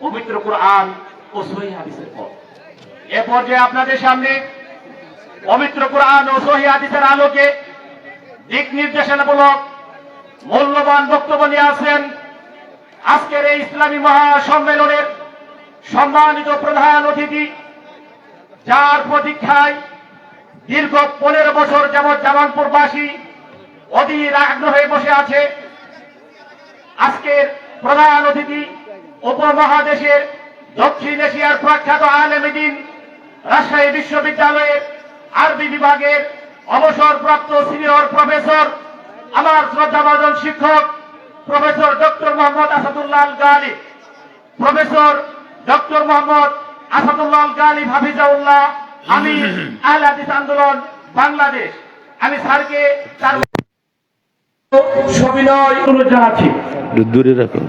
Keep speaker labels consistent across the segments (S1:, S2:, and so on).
S1: পবিত্র কোরআন ও সহিহ হাদিসের পথ। এ পর্যায়ে আপনাদের সামনে পবিত্র কোরআন ও সহিহ হাদিসের আলোকে দিক নির্দেশনামূলক মূল্যবান বক্তব্য নিয়ে আসেন আজকের এই ইসলামী মহাসম্মেলনের সম্মানিত প্রধান অতিথি, যার প্রতীক্ষায় দীর্ঘ 15 বছর যাবৎ জামালপুরবাসী অধীর আগ্রহে বসে আছে। আজকের প্রধান অতিথি উপমহাদেশের দক্ষিণ এশিয়ার প্রখ্যাত আলেম দ্বীন, রাজশাহী বিশ্ববিদ্যালয়ের আরবি বিভাগের অবসরপ্রাপ্ত সিনিয়র প্রফেসর, আমার শ্রদ্ধাভাজন শিক্ষক প্রফেসর ডক্টর মোহাম্মদ আসাদুল্লাহ আল গালিব, প্রফেসর ডক্টর মোহাম্মদ আসাদুল্লাহ আল গালিব হাফিজাউল্লাহ, আমি আহলে হাদিস আন্দোলন বাংলাদেশ। আমি স্যারকে তার সবিনয় অনুরোধ জানাচ্ছি।
S2: দূরে রাখো,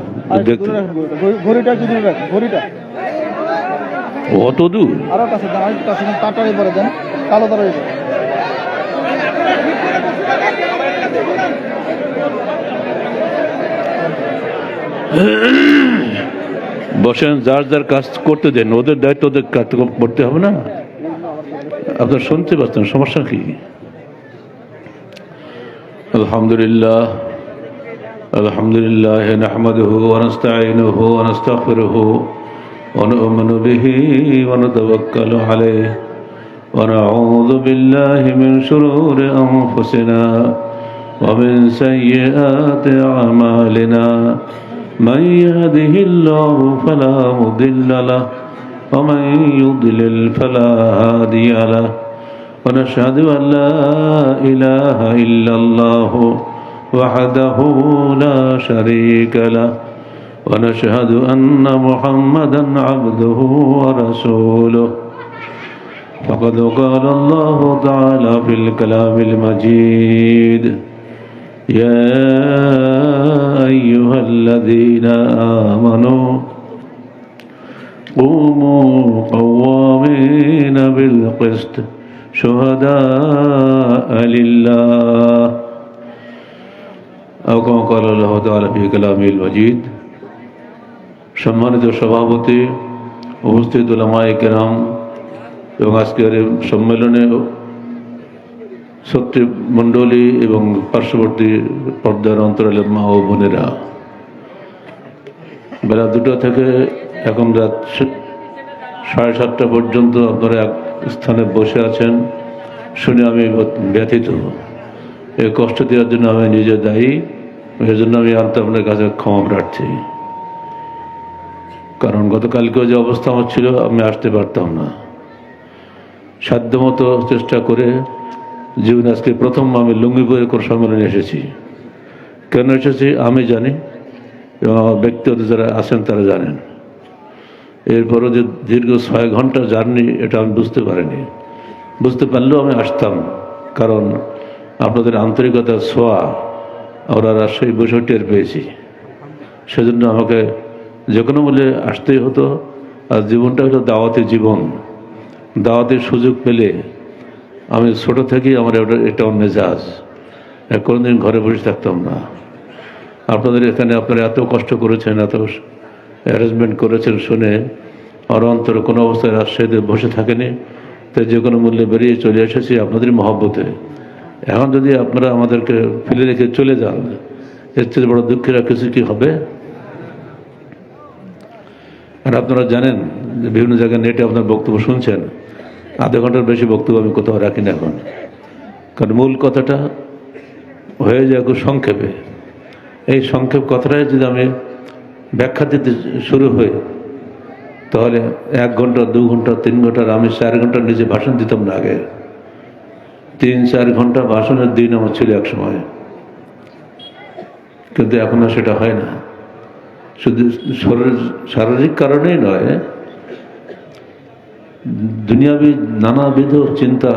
S3: ঘড়িটা দূরে রাখো, ঘড়িটা
S2: অত দূর
S3: আরো কাছে দেন, আরেকটু কাছে দেন, তাড়াতাড়ি পরে দেন, কালো তাড়াতাড়ি
S2: বসেন, যার যার কাজ করতে দেন, ওদের দায়িত্ব ওদের কাজ করতে হবে না। আপনার শুনতে পাচ্ছেন, সমস্যা কি? আলহামদুলিল্লাহ আলহামদুলিল্লাহ নাহমাদুহু ওয়া নাস্তাঈনুহু ওয়া নাস্তাগফিরুহু ওয়া নু'মিনু বিহি ওয়া নাতাওয়াক্কালু আলাইহি ওয়া নাউযু বিল্লাহি মিন শুরুরি আনফুসিনা ওয়া মিন সাইয়্যাতি আ'মালিনা মান ইয়াহদিহিল্লাহু ফালা মুদিল্লা লাহু ওয়া মান ইউদ্লিল ফালা হাদিয়া লাহু ওয়া নাশহাদু আন লা ইলাহা ইল্লাল্লাহু وحده لا شريك له ونشهد أن محمدا عبده ورسوله فقد قال الله تعالى في الكلام المجيد يا أيها الذين آمنوا قوموا قوامين بالقسط شهداء لله أو كما قال الله تعالى في كلامه المجيد। সম্মানিত সভাপতি, উপস্থিত উলামায়ে কেরাম এবং আজকের সম্মেলনে সত্যি মণ্ডলী এবং পার্শ্ববর্তী পর্দার অন্তরালের মা ও বোনেরা, বেলা 2টা থেকে এখন রাত 7:30 পর্যন্ত আপনারা এক স্থানে বসে আছেন শুনে আমি ব্যথিত। এই কষ্ট দেওয়ার জন্য আমি নিজে দায়ী, এর জন্য আমি আপনার কাছে ক্ষমা প্রার্থী। কারণ গতকালকেও যে অবস্থা আমার ছিল, আমি আসতে পারতাম না। সাধ্যমতো চেষ্টা করে জীবনে আজকে প্রথম আমি লুঙ্গিপুরে কোনো সম্মেলনে এসেছি। কেন এসেছি আমি জানি এবং আমার ব্যক্তিগত যারা আছেন তারা জানেন। এরপরও যে দীর্ঘ 6 ঘন্টা জার্নি, এটা আমি বুঝতে পারিনি। বুঝতে পারলেও আমি আসতাম, কারণ আপনাদের আন্তরিকতার ছোঁয়া আমরা রাজশাহী বসে টের পেয়েছি। সেজন্য আমাকে যে কোনো মূল্যে আসতেই হতো। আর জীবনটা হলো দাওয়াতি জীবন। দাওয়াতের সুযোগ পেলে আমি ছোট থেকেই আমার এটা মেজাজ, কোনোদিন ঘরে বসে থাকতাম না। আপনাদের এখানে আপনারা এত কষ্ট করেছেন, এত অ্যারেঞ্জমেন্ট করেছেন শুনে আমার অন্তরে কোনো অবস্থায় রাজশাহীতে বসে থাকেনি। তাই যে কোনো মূল্যে বেরিয়ে চলে এসেছি আপনাদের মহব্বতে। এখন যদি আপনারা আমাদেরকে ফেলে রেখে চলে যান, এর চেয়ে বড় দুঃখের আর কিছু কি হবে? আর আপনারা জানেন যে বিভিন্ন জায়গায় নেটে আপনার বক্তব্য শুনছেন, আধা ঘন্টার বেশি বক্তব্য আমি কোথাও রাখি না এখন। কারণ মূল কথাটা হয়ে যায় খুব সংক্ষেপে। এই সংক্ষেপ কথাটাই যদি আমি ব্যাখ্যা দিতে শুরু হই, তাহলে 1 ঘন্টা 2 ঘন্টা 3 ঘন্টার আমি 4 ঘন্টার নিচে ভাষণ দিতাম না। আগে 3-4 ঘন্টা ভাষণের দিন আমার ছিল এক সময়, কিন্তু এখন আর সেটা হয় না। শুধু শারীরিক কারণেই নয়, দুনিয়াবি নানাবিধ চিন্তা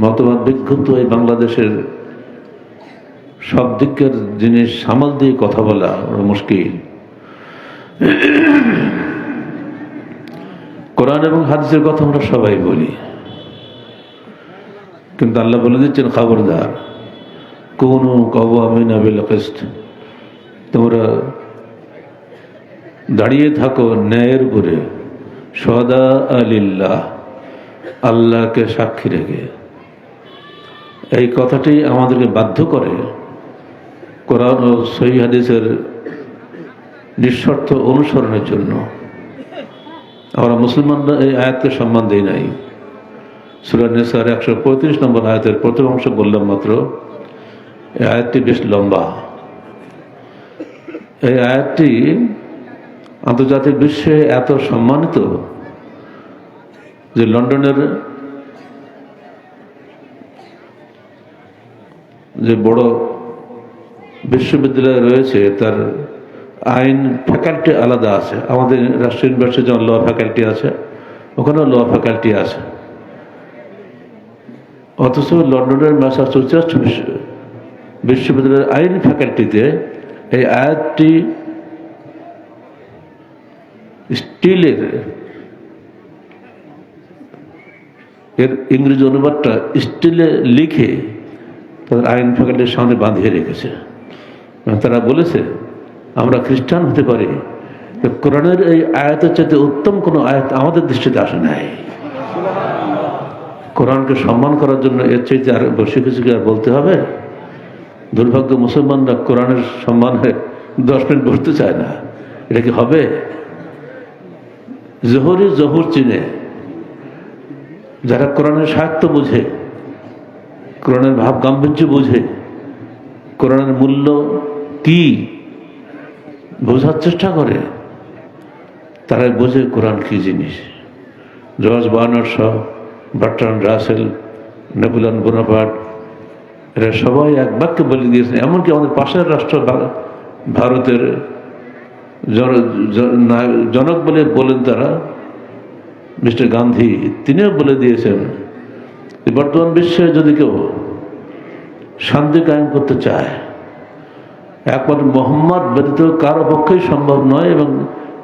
S2: মতবাদ বিক্ষুব্ধ এই বাংলাদেশের সব দিকের জিনিস সামাল দিয়ে কথা বলা মুশকিল। কোরআন এবং হাদিসের কথা আমরা সবাই বলি, কিন্তু আল্লাহ বলে দিচ্ছেন খবরদার কুনু কাওয়ামিনা বিল কিসত, তোমরা দাঁড়িয়ে থাকো ন্যায়ের উপরে সদা আলিল্লাহ, আল্লাহকে সাক্ষী রেখে। এই কথাটি আমাদেরকে বাধ্য করে কোরআন ও সহিহ হাদিসের নিঃশর্ত অনুসরণের জন্য। আমরা মুসলমানরা এই আয়াতকে সম্মান দেই নাই। সূরা নিসার 135 নম্বর আয়াতের প্রথম অংশ বললাম মাত্র। এই আয়াতটি বেশ লম্বা। এই আয়াতটি আন্তর্জাতিক বিশ্বে এত সম্মানিত যে লন্ডনের যে বড় বিশ্ববিদ্যালয় রয়েছে তার আইন ফ্যাকাল্টি আলাদা আছে। আমাদের রাষ্ট্রীয় ইউনিভার্সিটি যেমন ল ফ্যাকাল্টি আছে, ওখানেও ল ফ্যাকাল্টি আছে। অথচ লন্ডনের ম্যাসাচুসেটস বিশ্ববিদ্যালয়ের আইন ফ্যাকাল্টিতে এই আয়াতটি স্টিলের এর ইংরেজি অনুবাদটা স্টিলে লিখে তাদের আইন ফ্যাকাল্টির সামনে বাঁধিয়ে রেখেছে। তারা বলেছে আমরা খ্রিস্টান হতে পারি, কোরআনের এই আয়াতের চাইতে উত্তম কোনো আয়াত আমাদের দৃষ্টিতে আসে নাই। কোরআনকে সম্মান করার জন্য এর চাইতে আর বেশি কিছু কি আর বলতে হবে? দুর্ভাগ্য মুসলমানরা কোরআনের সম্মানে 10 মিনিট বসতে চায় না। এটা কি হবে? জোহরি জহুর চিনে, যারা কোরআনের সাহিত্য বুঝে, কোরআনের ভাব গাম্ভীর্য বুঝে, কোরআনের মূল্য কি বোঝার চেষ্টা করে, তারাই বোঝে কোরআন কি জিনিস। George Bernard Shaw, Bertrand Russell, Napoleon Bonaparte, এরা সবাই এক বাক্যে বলে দিয়েছেন। এমনকি আমাদের পাশের রাষ্ট্র ভারতের জনক বলে বলেন তারা, মিস্টার গান্ধী, তিনিও বলে দিয়েছেন বর্তমান বিশ্বে যদি কেউ শান্তি কায়েম করতে চায়, একমাত্র মোহাম্মদ ব্যতীত কারো পক্ষেই সম্ভব নয়, এবং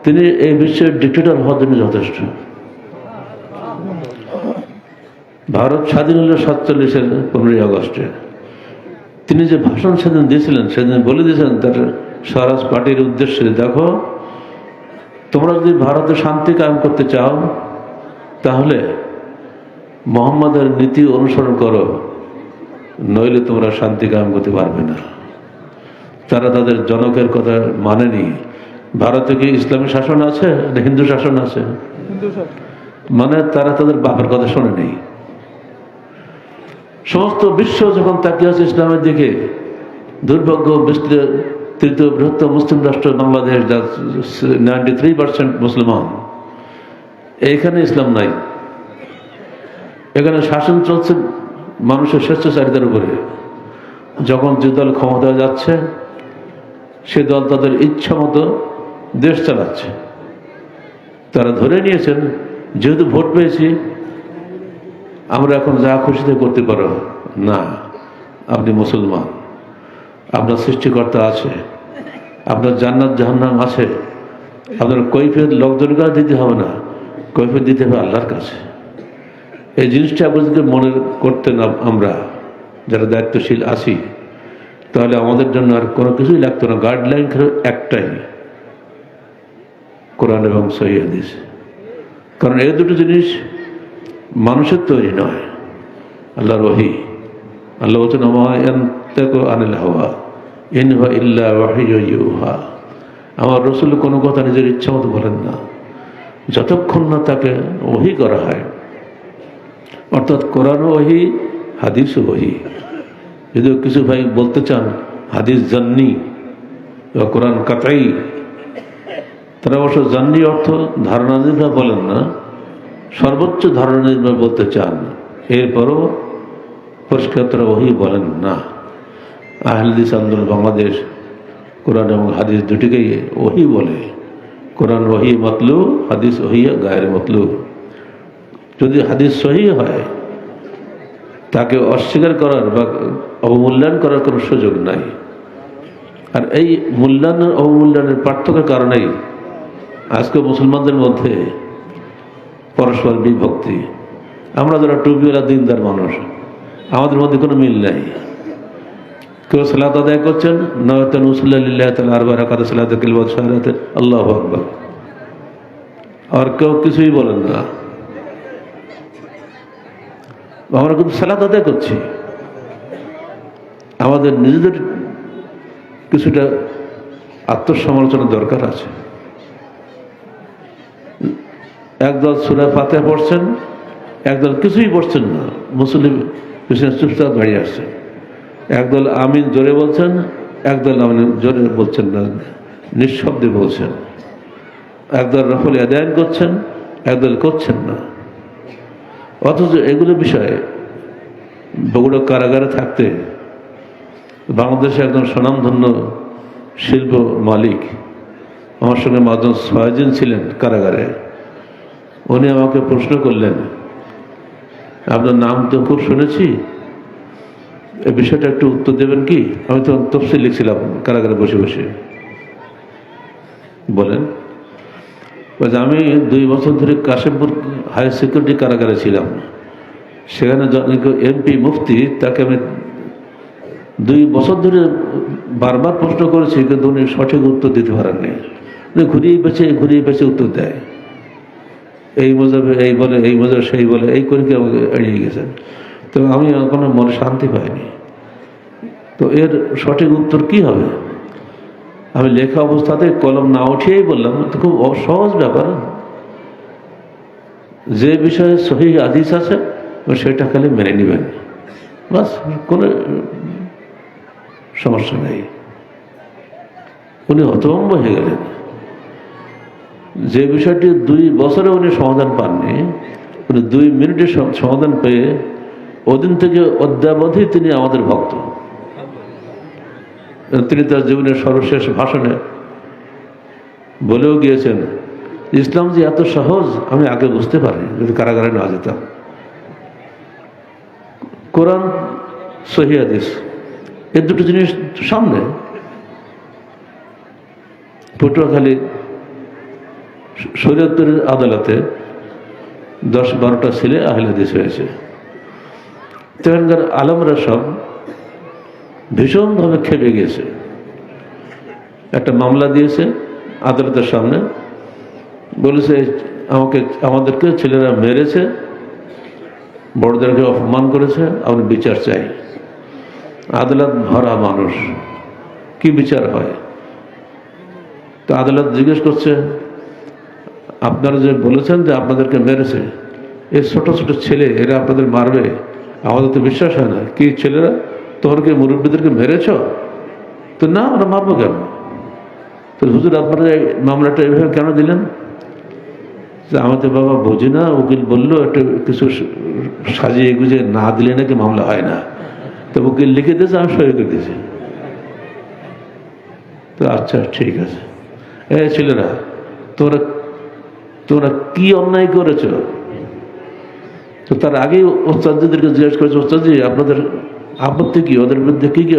S2: তিনি এই বিশ্বের ডিক্টেটর হওয়ার জন্য যথেষ্ট। ভারত স্বাধীন হল 47-এর 15ই আগস্টে। তিনি যে ভাষণ সেদিন দিয়েছিলেন, সেদিন বলে দিয়েছিলেন তার স্বরাজ পার্টির উদ্দেশ্যে, দেখো তোমরা যদি ভারতে শান্তি কায়েম করতে চাও তাহলে মোহাম্মদের নীতি অনুসরণ করো, নইলে তোমরা শান্তি কায়েম করতে পারবে না। তারা তাদের জনকের কথা মানেনি। ভারতে কি ইসলামী শাসন আছে না হিন্দু শাসন আছে? মানে তারা তাদের বাপের কথা শোনেনি। সমস্ত বিশ্ব যখন তাকিয়ে আছে ইসলামের দিকে, দুর্ভাগ্য বিশ্বের তৃতীয় বৃহত্তম মুসলিম রাষ্ট্র বাংলাদেশ, যা 93% মুসলমান, এইখানে ইসলাম নাই। এখানে শাসন চলছে মানুষের স্বেচ্ছাচারিতার উপরে। যখন যে দল ক্ষমতায় যাচ্ছে সে দল তাদের ইচ্ছা মতো দেশ চালাচ্ছে। তারা ধরে নিয়েছেন যেহেতু ভোট পেয়েছি আমরা এখন যা খুশিতে করতে পারো না। আপনি মুসলমান, আপনার সৃষ্টিকর্তা আছে, আপনার জান্নাত জাহান্নাম আছে, আপনার কৈফিয়ত লোকজনের কাছে দিতে হবে না, কৈফিয়ত দিতে হবে আল্লাহর কাছে। এই জিনিসটা আপনাদেরকে মনে করতেন আমরা যারা দায়িত্বশীল আছি, তাহলে আমাদের জন্য আর কোনো কিছুই লাগতো না। গাইডলাইন একটাই, কোরআন এবং সহিহ হাদিস। কারণ এই দুটো জিনিস মানুষের তৈরি নয়, আল্লাহর ওহী। আল্লাহ বলছেন ওমা ইয়ানতিকু আনিল হাওয়া ইন হুয়া ইল্লা ওয়াহয়ুন ইউহা। আমার রাসূল কোনো কথা নিজের ইচ্ছা মতো বলেন না, যতক্ষণ না তাকে ওহী করা হয়। অর্থাৎ কোরআনও ওহী, হাদিসও ওহী। যদিও কিছু ভাই বলতে চান হাদিস জান্নি বা কোরআন কাতাই, তারা অবশ্য জান্নি অর্থ ধারণা নির্ভর বলেন না, সর্বোচ্চ ধারণা নির্ভর বলতে চান। এরপরও পরিষ্কার তারা ওহী বলেন না। আহলে হাদিস আন্দোলন বাংলাদেশ কোরআন এবং হাদিস দুটিকেই ওহী বলে। কোরআন ওহী মতলু, হাদিস ওহী গায়রে মতলু। যদি হাদিস সহিহ হয় তাকে অস্বীকার করার বা অবমূল্যায়ন করার কোনো সুযোগ নাই। আর এই মূল্যায়ন অবমূল্যায়নের পার্থক্যের কারণেই আজকে মুসলমানদের মধ্যে পরস্পর বিভক্তি। আমরা যারা টুপিওয়ালা দিনদার মানুষ, আমাদের মধ্যে কোনো মিল নাই। কেউ সালাত আদায় করছেন নয়তো নুসল্লাহ লিল্লাহি তাআলা 4 রাকাত সালাতে কিলওয়াত শাহাদাতে আল্লাহু আকবার, আর কেউ কিছুই বলেন না। আমরা কিন্তু সালাত আদায় করছি, আমাদের নিজেদের কিছুটা আত্মসমালোচনার দরকার আছে। একদল সূরা ফাতিহা পড়ছেন, একদল কিছুই পড়ছেন না, মুসলিম চুপচাপ দাঁড়িয়ে আসছেন। একদল আমিন জোরে বলছেন, একদল আমিন জোরে বলছেন না, নিঃশব্দে বলছেন। একদল রফল আদায়ন করছেন, একদল করছেন না। অথচ এগুলো বিষয়ে বগুড়া কারাগারে থাকতে বাংলাদেশে একজন স্বনামধন্য শিল্প মালিক আমার সঙ্গে মাঝজন 6 দিন ছিলেন কারাগারে। উনি আমাকে প্রশ্ন করলেন, আপনার নাম তো খুব শুনেছি, এই বিষয়টা একটু উত্তর দেবেন কি? আমি তো তফসিল লিখছিলাম কারাগারে বসে বসে। বলেন। আমি 2 বছর ধরে কাশিমপুর হাই সিকিউরিটি কারাগারে ছিলাম। সেখানে এমপি মুফতি, তাকে আমি 2 বছর ধরে বারবার প্রশ্ন করেছি, কিন্তু উনি সঠিক উত্তর দিতে পারেননি। উনি ঘুরিয়ে পেঁচে উত্তর দেয়, এই মজাবে এই বলে, এই মজাবে সেই বলে, এই করে কি আমাকে এড়িয়ে গেছেন। তো আমি কোনো মনে শান্তি পাইনি। তো এর সঠিক উত্তর কি হবে? আমি লেখা অবস্থাতে কলম না উঠিয়েই বললাম, তো খুব সহজ ব্যাপার, যে বিষয়ে সহিহ হাদিস আছে সেটা খালি মেনে নেবেন, বাস, কোনো সমস্যা নেই। উনি হতভম্ব হয়ে গেলেন। যে বিষয়টি 2 বছরে উনি সমাধান পাননি, উনি 2 মিনিটে সমাধান পেয়ে ওদিন থেকে অদ্যাবধি তিনি আমাদের ভক্ত। তিনি তার জীবনের সর্বশেষ ভাষণে বলেও গিয়েছেন, ইসলাম যে এত সহজ আমি আগে বুঝতে পারি যদি কারাগারে না যেতাম। কোরআন, সহিহ হাদিস, এই দুটো জিনিস সামনে। পটুয়াখালী শরীয়তের আদালতে 10-12টা ছেলে আহলে হাদিস হয়েছে। সেখানকার আলেমরা সব ভীষণভাবে খেপে গিয়েছে। একটা মামলা দিয়েছে আদালতের সামনে, বলেছে আমাদেরকে ছেলেরা মেরেছে, বড়দেরকে অপমান করেছে, আমরা বিচার চাই। আদালত ভরা মানুষ, কি বিচার হয়? তো আদালত জিজ্ঞেস করছে, আপনারা যে বলেছেন যে আপনাদেরকে মেরেছে, এই ছোট ছোট ছেলে, এরা আপনাদের মারবে, আমাদের তো বিশ্বাস হয় না। কি ছেলেরা, তোমরা কি মুরব্বীদেরকে মেরেছ? তো না, আমরা মারবো কেন? তো হুজুর আপনারা এই মামলাটা এইভাবে কেন দিলেন? আমাদের বাবা বুঝি না, উকিল বললো একটু কিছু সাজিয়ে গুজিয়ে না দিলে নাকি মামলা হয় না। তো উকিল লিখে দিয়েছে, আমি সই করে দিয়েছি। তো আচ্ছা ঠিক আছে। এই ছেলেরা, তোমরা কি অন্যায় করেছ? তো তার আগেই ওস্তাদদেরকে জিজ্ঞেস করেছে, ওস্তাদজি আপনাদের আপত্তি কি, ওদের বিরুদ্ধে কি কি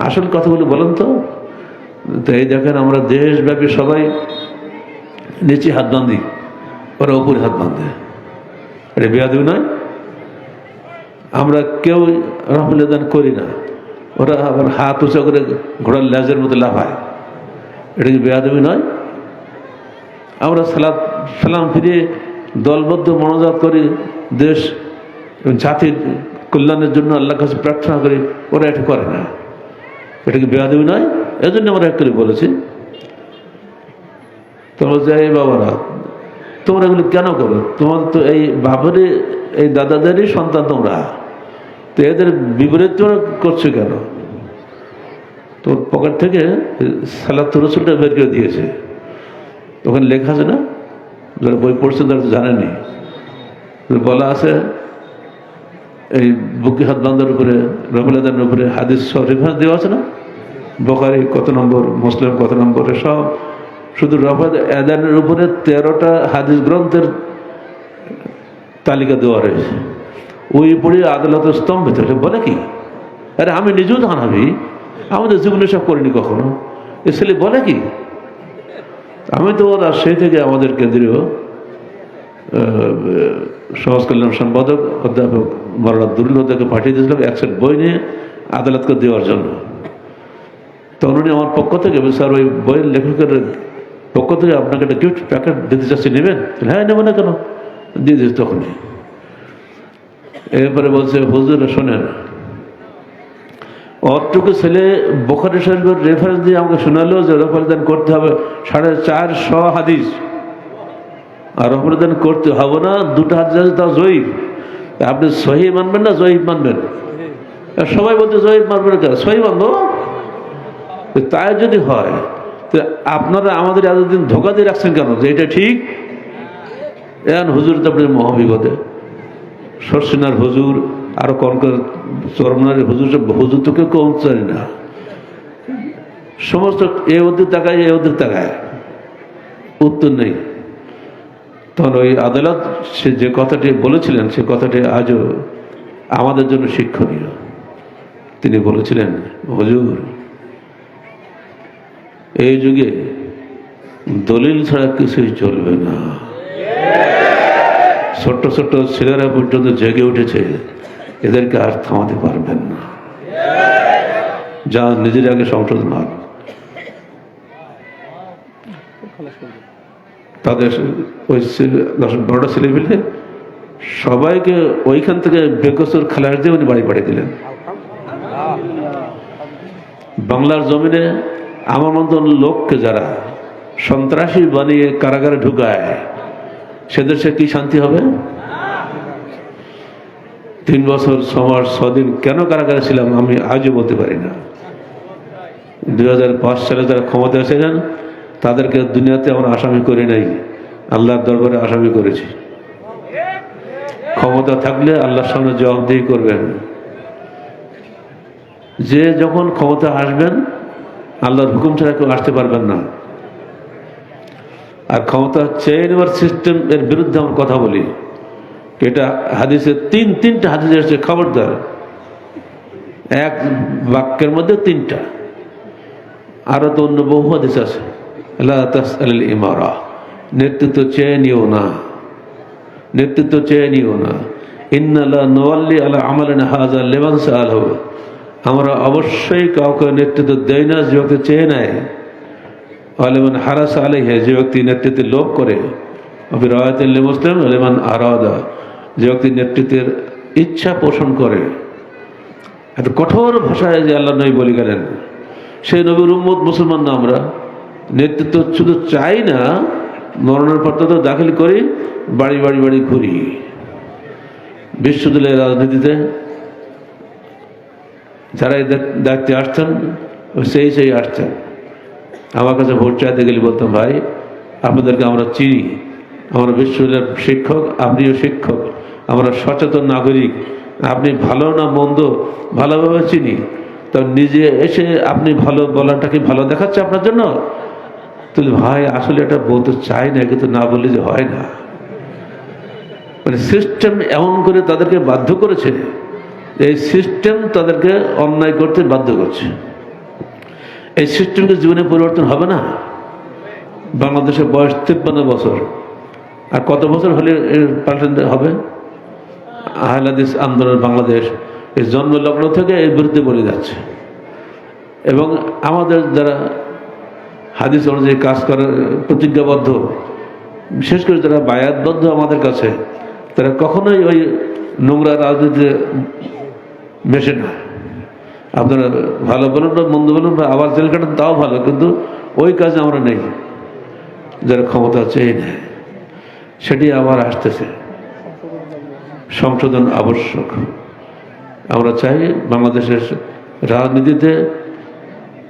S2: আসল কথাগুলো বলেন তো। তো এই দেখেন, আমরা দেশব্যাপী সবাই নিচে হাত বাঁধি, ওরা উপরে হাত বাঁধে। এটা বেয়াদবি নয়? আমরা কেউ রফল আদান করি না, ওরা আবার হাত উঁচা করে ঘোড়ার লেজের মতো লাফায়। এটা কি বেয়াদবি নয়? আমরা সালাম ফিরিয়ে দলবদ্ধ মনোজাত করি, দেশ জাতির কল্যাণের জন্য আল্লাহর কাছে প্রার্থনা করি, ওরা এটা করে না। এটা কি বেয়াদবি নয়? এজন্য আমরা এক করে বলেছি, তোমরা যাই বাবারা, তোমরা এগুলো কেন করো? তোমাদের তো এই বাবারই, এই দাদাদেরই সন্তান তোমরা, তো এদের বিপরীত তোমরা করছো কেন? তোর পকেট থেকে সালাতুর রাসূলটা বের করে দিয়েছে। ওখানে লেখা আছে না, যারা বই পড়ছেন তারা তো জানেনি, বলা আছে এই বুকে হাত বাঁধার উপরে, রফল আদানের উপরে হাদিস সব রেফারেন্স দেওয়া আছে না, বুখারী কত নম্বর, মুসলিম কত নম্বরে, সব শুধু রফল আদানের উপরে 13টা হাদিস গ্রন্থের তালিকা দেওয়া রয়েছে। ওই পড়ে আদালতের স্তম্ভিত হয়েছে। বলে কি, আরে আমি নিজেও তো হানাবি, আমাদের জীবনে সব করিনি কখনো, এ ছেলে বলে কি? আমি তো রাজশাহী থেকে আমাদের কেন্দ্রীয় সমাজ কল্যাণ সম্পাদক অধ্যাপক মাওলানা আব্দুল হককে পাঠিয়ে দিয়েছিলাম এক সেট বই নিয়ে আদালতকে দেওয়ার জন্য। তখন উনি আমার পক্ষ থেকে, স্যার ওই বইয়ের লেখকের পক্ষ থেকে আপনাকে একটা গিফট প্যাকেট দিতে চাচ্ছি, নেবেন? হ্যাঁ, নেবো না কেন, দিয়ে দিস তখনই। এরপরে বলছে, হুজুর শোনেন, অতটুকু ছেলে বুখারী শরীফের রেফারেন্স দিয়ে আমাকে শোনালো যে রফরদান করতে হবে 450 হাদিস, আর রফরদান করতে হবে না 2টা হাদিস আছে, তাও জয়ীফ। আপনি সহিহ মানবেন না জয়ীফ মানবেন? সবাই বলতে জয়ীফ মানবেন কেন, সহিহ মানবো। তাই যদি হয় তো আপনারা আমাদের এতদিন ধোকা দিয়ে রাখছেন কেন যে এটা ঠিক? এখন হুজুর তো আপনি মহাবিপদে, সরসিনার হুজুর, আরো কনকর চরমনারের হুজুর, হুজুর তো কেউ কম চাই না, সমস্ত এ ওদের তাকায়, এ ওদের তাকায়, উত্তর নেই। তখন ওই আদালত সে যে কথাটি বলেছিলেন, সে কথাটি আজও আমাদের জন্য শিক্ষণীয়। তিনি বলেছিলেন, হুজুর এই যুগে দলিল ছাড়া কিছুই চলবে না। ছোট্ট ছোট্ট ছেলেরা পর্যন্ত জেগে উঠেছে, এদেরকে আর থামাতে পারবেন না, যা নিজের আগে সংশোধন হয়। তাদের ওই 10-12টা ছেলে মিলে সবাইকে ওইখান থেকে বেকসুর খালাস দিয়ে উনি বাড়ি পাঠিয়ে দিলেন। বাংলার জমিনে আমার মতন লোককে যারা সন্ত্রাসী বানিয়ে কারাগারে ঢুকায়, সেদের সে কি শান্তি হবে? 3 বছর 6 মাস 6 দিন কেন কারাগারে ছিলাম আমি আজও বলতে পারি না। 2005 সালে যারা ক্ষমতা এসেছেন তাদেরকে দুনিয়াতে আমরা আসামি করি নাই, আল্লাহর দরবারে আসামি করেছি। ক্ষমতা থাকলে আল্লাহর সামনে জবাবদিহি করবেন। যে যখন ক্ষমতা আসবেন আল্লাহর হুকুম ছাড়া কেউ আসতে পারবেন না। আর ক্ষমতা চেয়ে নেওয়ার সিস্টেম এর বিরুদ্ধে আমরা কথা বলি। এটা হাদিসে 3টা হাদিস এসেছে, খবরদার, এক বাক্যের মধ্যে 3টা। আরো তো অন্য বহু হাদিস আছে, লা তাসআলিল ইমারা, নেতৃত্ব চেয়ে নিও না, নেতৃত্ব চেয়ে নিও না। ইন্না লা নুওয়াল্লি আলা আমালিনা হাযা লিমান সাআলাহু, আমরা অবশ্যই কাউকে নেতৃত্ব দেই না যে ব্যক্তি চেয়ে নেয়। আলিমান হারাস আলাইহি, যে ব্যক্তি নেতৃত্বের লোভ করে। রাওয়ায়াতুল মুসলিম আলিমান আরাদা, যে ব্যক্তি নেতৃত্বের ইচ্ছা পোষণ করে। এত কঠোর ভাষায় যে আল্লাহ নবী বলে গেলেন, সেই নবীর উম্মত মুসলমান না আমরা। নেতৃত্ব শুধু চাই না, মরণের পর তো দাখিল করি, বাড়ি বাড়ি বাড়ি ঘুরি। বিশ্ববিদ্যালয়ের রাজনীতিতে যারা এই দায়িত্বে আসছেন সেই আসছেন। আমার কাছে ভোট চাইতে গেলে বলতাম, ভাই আপনাদেরকে আমরা চিনি, আমরা বিশ্ববিদ্যালয়ের শিক্ষক, আপনিও শিক্ষক, আমরা সচেতন নাগরিক, আপনি ভালো না মন্দ ভালোভাবে চিনি। তো নিজে এসে আপনি ভালো বলাটা কি ভালো দেখাচ্ছে আপনার জন্য? তাহলে ভাই আসলে এটা বলতে চাই না, কিন্তু না বললে যে হয় না। মানে সিস্টেম এমন করে তাদেরকে বাধ্য করেছে, এই সিস্টেম তাদেরকে অন্যায় করতে বাধ্য করছে। এই সিস্টেমকে জীবনে পরিবর্তন হবে না। বাংলাদেশের বয়স 53 বছর, আর কত বছর হলে এর পাল্টাতে হবে? আহলে হাদিস আন্দোলন বাংলাদেশ এই জন্মলগ্ন থেকে এর বিরুদ্ধে বলে যাচ্ছে। এবং আমাদের যারা হাদিস অনুযায়ী কাজ করার প্রতিজ্ঞাবদ্ধ, বিশেষ করে যারা বায়াতবদ্ধ আমাদের কাছে, তারা কখনোই ওই নোংরা রাজনীতিতে মেশে না। আপনারা ভালো বলুন বা মন্দ বলুন বা আবার জেল কাটেন, তাও ভালো, কিন্তু ওই কাজে আমরা নেই। যারা ক্ষমতা চেয়ে নেয়, সেটি আবার আসতেছে। সংশোধন আবশ্যক। আমরা চাই বাংলাদেশের রাজনীতিতে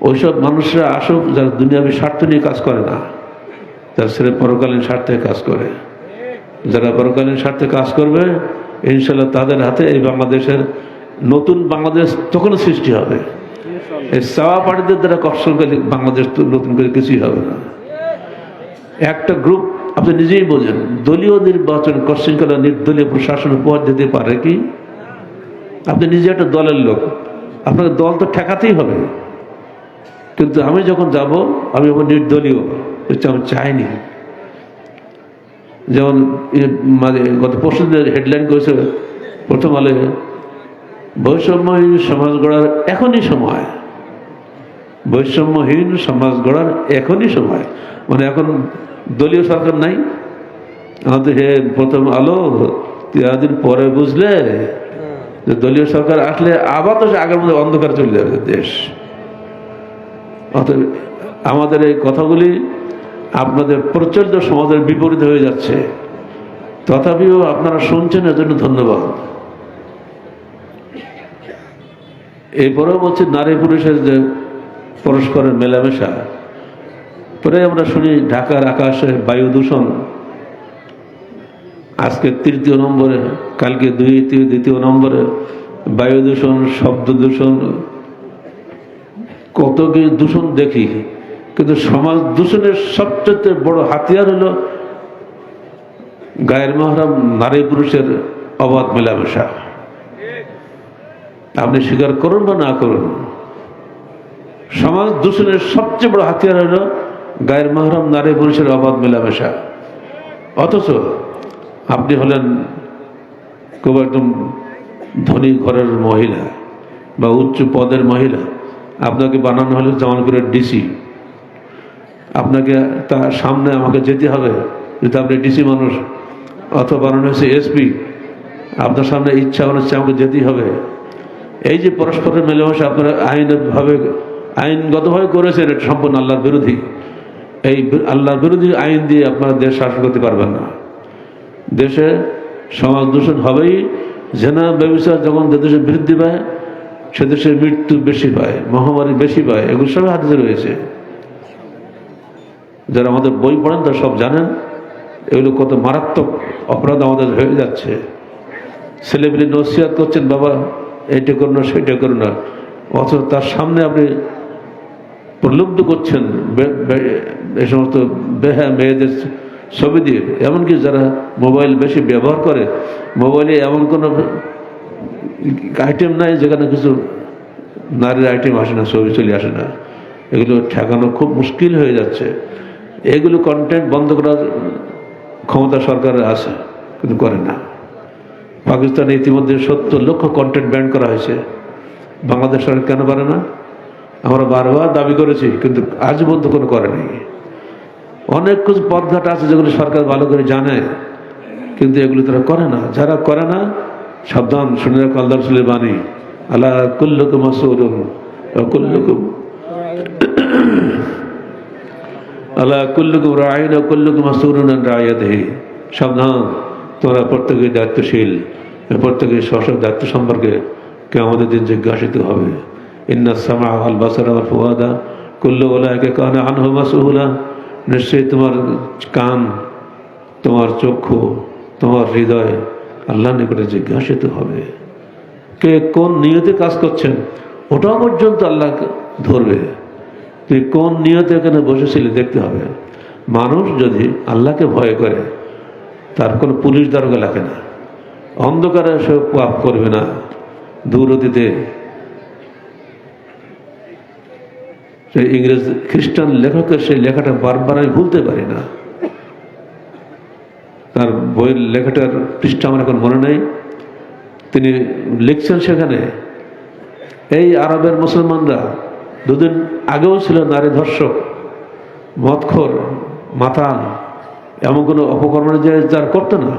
S2: ওইসব মানুষরা আসুক যারা দুনিয়াবী স্বার্থ নিয়ে কাজ করে না, যারা ছেলে পরকালীন স্বার্থে কাজ করে। যারা পরকালীন স্বার্থে কাজ করবে, ইনশাল্লাহ তাদের হাতে এই বাংলাদেশের নতুন বাংলাদেশ তখন সৃষ্টি হবে। এই চাওয়া পার্টিদের দ্বারা কষ্ট করলে বাংলাদেশ তো নতুন করে কিছুই হবে না। একটা গ্রুপ, আপনি নিজেই বোঝেন, দলীয় নির্বাচন কশৃঙ্খলা নির্দলীয় প্রশাসন উপহার দিতে পারে কি? আপনি নিজে একটা দলের লোক, আপনাকে দল তো ঠেকাতেই হবে। কিন্তু আমি যখন যাব, আমি যখন নির্দলীয়, আমি চাইনি। যেমন মানে গত পরশু দিনের হেডলাইন করেছে প্রথম আলোয়, বৈষম্যহীন সমাজ গড়ার এখনই সময়। বৈষম্যহীন সমাজ গড়ার এখনই সময়। মানে এখন দলীয় সরকার নাই, আমাদের হে প্রথম আলো 13 দিন পরে বুঝলে যে দলীয় সরকার আসলে আবার তো আগের মধ্যে অন্ধকার চলে যাবে দেশ। অতএব আমাদের এই কথাগুলি আপনাদের প্রচলিত সমাজের বিপরীত হয়ে যাচ্ছে, তথাপিও আপনারা শুনছেন, এর জন্য ধন্যবাদ। এরপরেও বলছি নারী পুরুষের যে পরস্পরের মেলামেশা, পরে আমরা শুনি ঢাকার আকাশে বায়ু দূষণ, আজকে 3য় নম্বরে, কালকে 2য় নম্বরে বায়ু দূষণ, শব্দ দূষণ, কত কি দূষণ দেখি। কিন্তু সমাজ দূষণের সবচেয়ে বড় হাতিয়ার হলো গায়ের মহরম নারী পুরুষের অবাধ মেলামেশা। আপনি স্বীকার করুন বা না করুন, সমাজ দূষণের সবচেয়ে বড় হাতিয়ার হলো গায়ের মহরম নারী পুরুষের অবাধ মেলামেশা। অথচ আপনি হলেন খুব একদম ধনী ঘরের মহিলা বা উচ্চ পদের মহিলা, আপনাকে বানানো হলো জামালপুরের ডিসি, আপনাকে তার সামনে আমাকে যেতে হবে, যেহেতু আপনি ডিসি মানুষ, অথবা বানানো হয়েছে এসপি, আপনার সামনে ইচ্ছা হচ্ছে আমাকে যেতেই হবে। এই যে পরস্পরের মেলামেশা আপনারা আইনগতভাবে করেছেন, এটা সম্পূর্ণ আল্লাহর বিরোধী। এই আল্লাহর বিরোধী আইন দিয়ে আপনারা দেশ শাসন করতে পারবেন না। দেশে সমাজ দূষণ হবেই। জেনা ব্যবসা যখন দেশে বৃদ্ধি পায়, সে দেশে মৃত্যু বেশি পায়, মহামারী বেশি পায়, এগুলো সবই হাতে রয়েছে। যারা আমাদের বই পড়েন তারা সব জানেন এগুলো কত মারাত্মক অপরাধ আমাদের হয়ে যাচ্ছে। ছেলেপিলে নসিহত করছেন, বাবা এইটা করো না, সেইটা করো না, অথচ তার সামনে আপনি প্রলুব্ধ করছেন এই সমস্ত বেহা মেয়েদের ছবি দিয়ে। এমনকি যারা মোবাইল বেশি ব্যবহার করে, মোবাইলে এমন কোনো আইটেম নাই যেখানে কিছু নারীর আইটেম আসে না, ছবি চলে আসে না। এগুলো ঠেকানো খুব মুশকিল হয়ে যাচ্ছে। এগুলো কন্টেন্ট বন্ধ করার ক্ষমতা সরকারের আছে, কিন্তু করে না। পাকিস্তানে ইতিমধ্যে 70 লক্ষ কন্টেন্ট ব্যান করা হয়েছে, বাংলাদেশ সরকার কেন পারে না? আমরা বারবার দাবি করেছি, কিন্তু আজ পর্যন্ত কোনো করে নাই। অনেক কিছু পথঘাট আছে যেগুলো সরকার ভালো করে জানে, কিন্তু এগুলো তারা করে না। যারা করে না, সাবধান, শুনে রাখো আল্লাহ রাসূলের বাণী, আলা কুল্লুকুম মাসউলুন ওয়া কুল্লুকুম আলা কুল্লুকুম রাঈন ওয়া কুল্লুকুম মাসউলুন আন রাইয়াতিহি। সাবধান, তোমরা প্রত্যেকেই দায়িত্বশীল, প্রত্যেকের স্ব দায়িত্ব সম্পর্কে কিয়ামতের দিন জিজ্ঞাসিত হবে। ইন্নাস সামআ ওয়াল বাসারা ওয়াল ফুআদা কুল্লু উলাইকা কানা আনহু মাসউলা। নিশ্চয়ই তোমার কান, তোমার চক্ষু, তোমার হৃদয় আল্লাহর নিকটে জিজ্ঞাসিত হবে। কে কোন নিয়তে কাজ করছেন ওটাও পর্যন্ত আল্লাহ ধরবে। তুই কোন নিয়তে এখানে বসেছিলি দেখতে হবে। মানুষ যদি আল্লাহকে ভয় করে, তার কোনো পুলিশ দারোগা লাগে না। অন্ধকারে সে পাপ করবে না। দূর অতীতে সেই ইংরেজ খ্রিস্টান লেখকের সেই লেখাটা বারবার আমি ভুলতে পারি না। তার বইয়ের লেখাটার পৃষ্ঠা আমার এখন মনে নেই। তিনি লিখছেন সেখানে, এই আরবের মুসলমানরা 2 দিন আগেও ছিল নারী ধর্ষক, মদখোর, মাতাল, এমন কোনো অপকর্ম যার করতো না।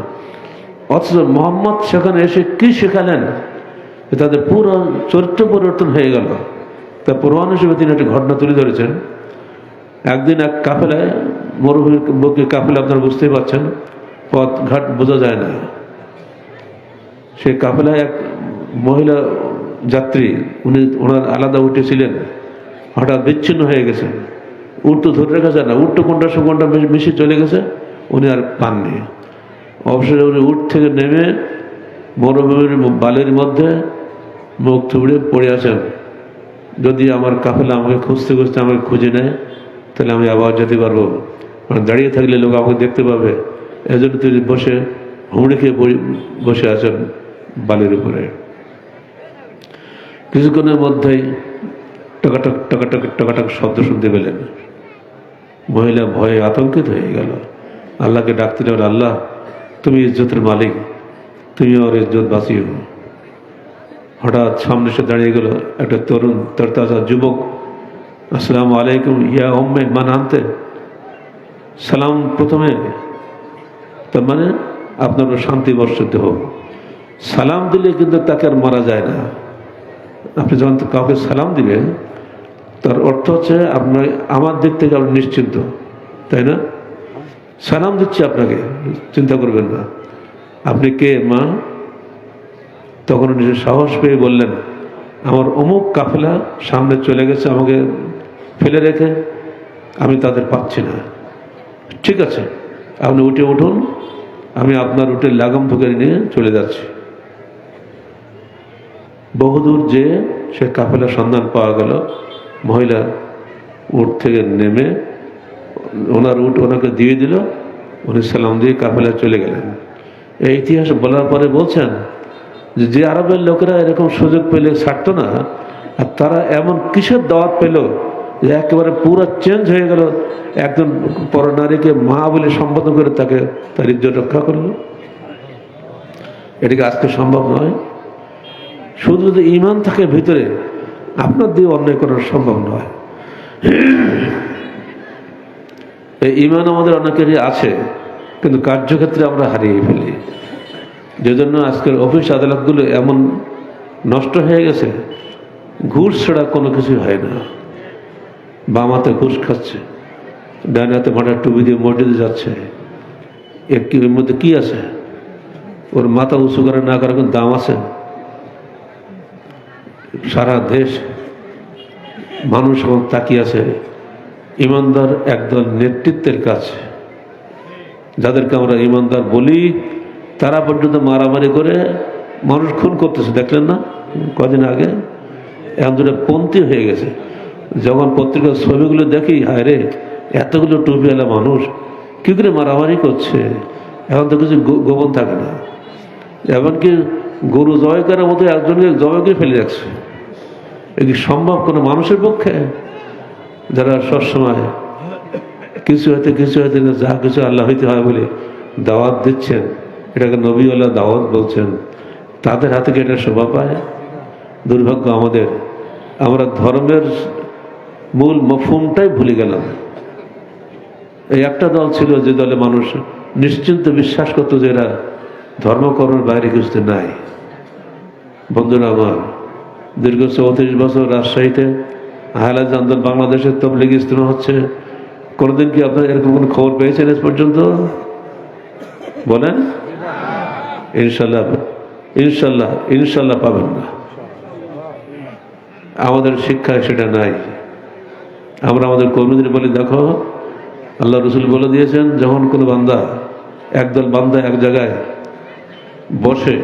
S2: অথচ মোহাম্মদ সেখানে এসে কি শেখালেন, তাদের পুরো চরিত্র পরিবর্তন হয়ে গেল। তা প্রমাণ হিসেবে তিনি একটা ঘটনা তুলে ধরেছেন। একদিন এক কাফেলায়, মরুভূমির বুকে কাফেলা, আপনারা বুঝতেই পারছেন, পথ ঘাট বোঝা যায় না। সে কাফেলায় এক মহিলা যাত্রী, ওনার আলাদা উঠেছিলেন, হঠাৎ বিচ্ছিন্ন হয়ে গেছে। উট তো ধরে রাখা যায় না, উটটা কোনটার সঙ্গে কোনটা মিশে চলে গেছে, উনি আর পাননি। অবশেষে উনি উট থেকে নেমে মরুভূমির বালির মধ্যে মুখ থুবড়ে পড়ে আছেন। যদি আমার কাফেলা আমাকে খুঁজতে খুঁজতে আমাকে খুঁজে নেয়, তাহলে আমি আবার যেতে পারবো। মানে দাঁড়িয়ে থাকলে লোক আমাকে দেখতে পাবে। এজন্য তিনি বসে হুমড়ে খেয়ে বসে আছেন বালির উপরে। কিছুক্ষণের মধ্যেই টকাটক টকাটক টকাটক শব্দ শুনতে পেলেন। মহিলা ভয়ে আতঙ্কিত হয়ে গেল, আল্লাহকে ডাকতে গেল, আল্লাহ তুমি ইজ্জতের মালিক, তুমি ওর ইজ্জত বাঁচিও। হঠাৎ সামনে এসে দাঁড়িয়ে গেল একটা তরুণ তরতাজা যুবক, আসসালামু আলাইকুম ইয়া উম্মে মান আনতে, সালাম প্রথমে, তার মানে আপনার শান্তি বর্ষিত হোক। সালাম দিলে কিন্তু তাকে আর মারা যায় না। আপনি যখন কাউকে সালাম দিবেন তার অর্থ হচ্ছে আপনার আমার দিক থেকে আপনি নিশ্চিন্ত, তাই না? সালাম দিচ্ছি আপনাকে, চিন্তা করবেন না। আপনি কে মা? তখন নিজের সাহস পেয়ে বললেন, আমার অমুক কাফেলা সামনে চলে গেছে আমাকে ফেলে রেখে, আমি তাদের পাচ্ছি না। ঠিক আছে, আপনি উঠে উঠুন, আমি আপনার উঠে লাগাম ধরে নিয়ে চলে যাচ্ছি। বহুদূর যে সে কাফেলার সন্ধান পাওয়া গেল। মহিলা উট থেকে নেমে ওনার উট ওনাকে দিয়ে দিল, উনি সালাম দিয়ে কাফেলা চলে গেলেন। এই ইতিহাস বলার পরে বলছেন যে আরবের লোকেরা এরকম সুযোগ পেলে ছাড়তো না, আর তারা এমন কিসের দাওয়াত পেল যে একেবারে পুরো চেঞ্জ হয়ে গেল। একজন পরনারীকে মা বলে সম্বোধন করে তাকে তার ইজ্জত রক্ষা করলো। এটাকে আজকে সম্ভব নয়। শুধু যদি ঈমান থাকে ভিতরে, আপনার দিয়ে অন্যায় করা সম্ভব নয়। এই ঈমান আমাদের অনেকেরই আছে, কিন্তু কার্যক্ষেত্রে আমরা হারিয়ে ফেলি। যেজন্য আজকের অফিস আদালতগুলো এমন নষ্ট হয়ে গেছে, ঘুষ ছাড়া কোনো কিছু হয় না। বাম হাতে ঘুষ খাচ্ছে, ডান হাতে মাথার টুপি দিয়ে মসজিদে যাচ্ছে। এর মধ্যে কি আছে? ওর মাথা উঁচু করে না করার কোনো দাম আছে? সারা দেশ মানুষ এখন তাকিয়ে আছে ইমানদার একদল নেতৃত্বের কাছে। যাদেরকে আমরা ইমানদার বলি, তারা পর্যন্ত মারামারি করে মানুষ খুন করতেছে, দেখলেন না কদিন আগে? এখন দুটো পন্থী হয়ে গেছে। যখন পত্রিকার ছবিগুলো দেখি, হায় রে, এতগুলো টুপিওয়ালা মানুষ কি করে মারামারি করছে, এখন তো কিছু গোপন থাকে না। এমনকি গরু জবাই করার মতো একজনকে জবাই করে ফেলে রাখছে। এ কি সম্ভব কোনো মানুষের পক্ষে? যারা সবসময় কিছু হইতে যা কিছু আল্লাহ হইতে হয় বলে দাওয়াত দিচ্ছেন, এটাকে নবীওয়ালা দাওয়াত বলছেন, তাদের হাতে কি এটা শোভা পায়? দুর্ভাগ্য আমাদের, আমরা ধর্মের মূল মফহুমটাই ভুলে গেলাম। এই একটা দল ছিল যে দলে মানুষ নিশ্চিন্ত বিশ্বাস করত যে এরা ধর্মকর্মের বাইরে কিছু নাই। বন্ধুরা আমার, দীর্ঘ 34 বছর রাজশাহীতে হায়লাজ আন্দোলন, বাংলাদেশের তবলিগ ইজতেমা হচ্ছে। কোনোদিন কি আপনার এরকম কোনো খবর পেয়েছেন এ পর্যন্ত? বলেন? ইনশাল্লাহ পাবেন না। আমাদের শিক্ষায় সেটা নাই। আমরা আমাদের কর্মীদের বলি, দেখো আল্লাহ রসুল বলে দিয়েছেন, যখন কোনো বান্দা, একদল বান্দা এক জায়গায় বসে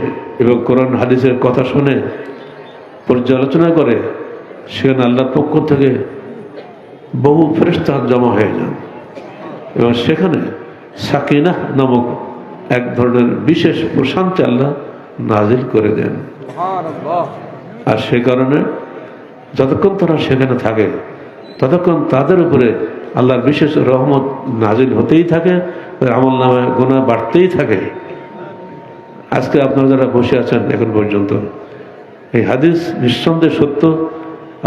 S2: এবং কোরআন হাদিসের কথা শুনে পর্যালোচনা করে, সেখানে আল্লাহর পক্ষ থেকে বহু ফেরেশতা জমা হয়ে যান এবং সেখানে সাকিনাহ নামক এক ধরনের বিশেষ প্রশান্তি আল্লাহ নাজিল করে দেন। আর সে কারণে যতক্ষণ তারা সেখানে থাকে, ততক্ষণ তাদের উপরে আল্লাহর বিশেষ রহমত নাজিল হতেই থাকে, আমল নামে গুনাহ বাড়তেই থাকে। আজকে আপনারা যারা বসে আছেন এখন পর্যন্ত, এই হাদিস নিঃসন্দেহে সত্য।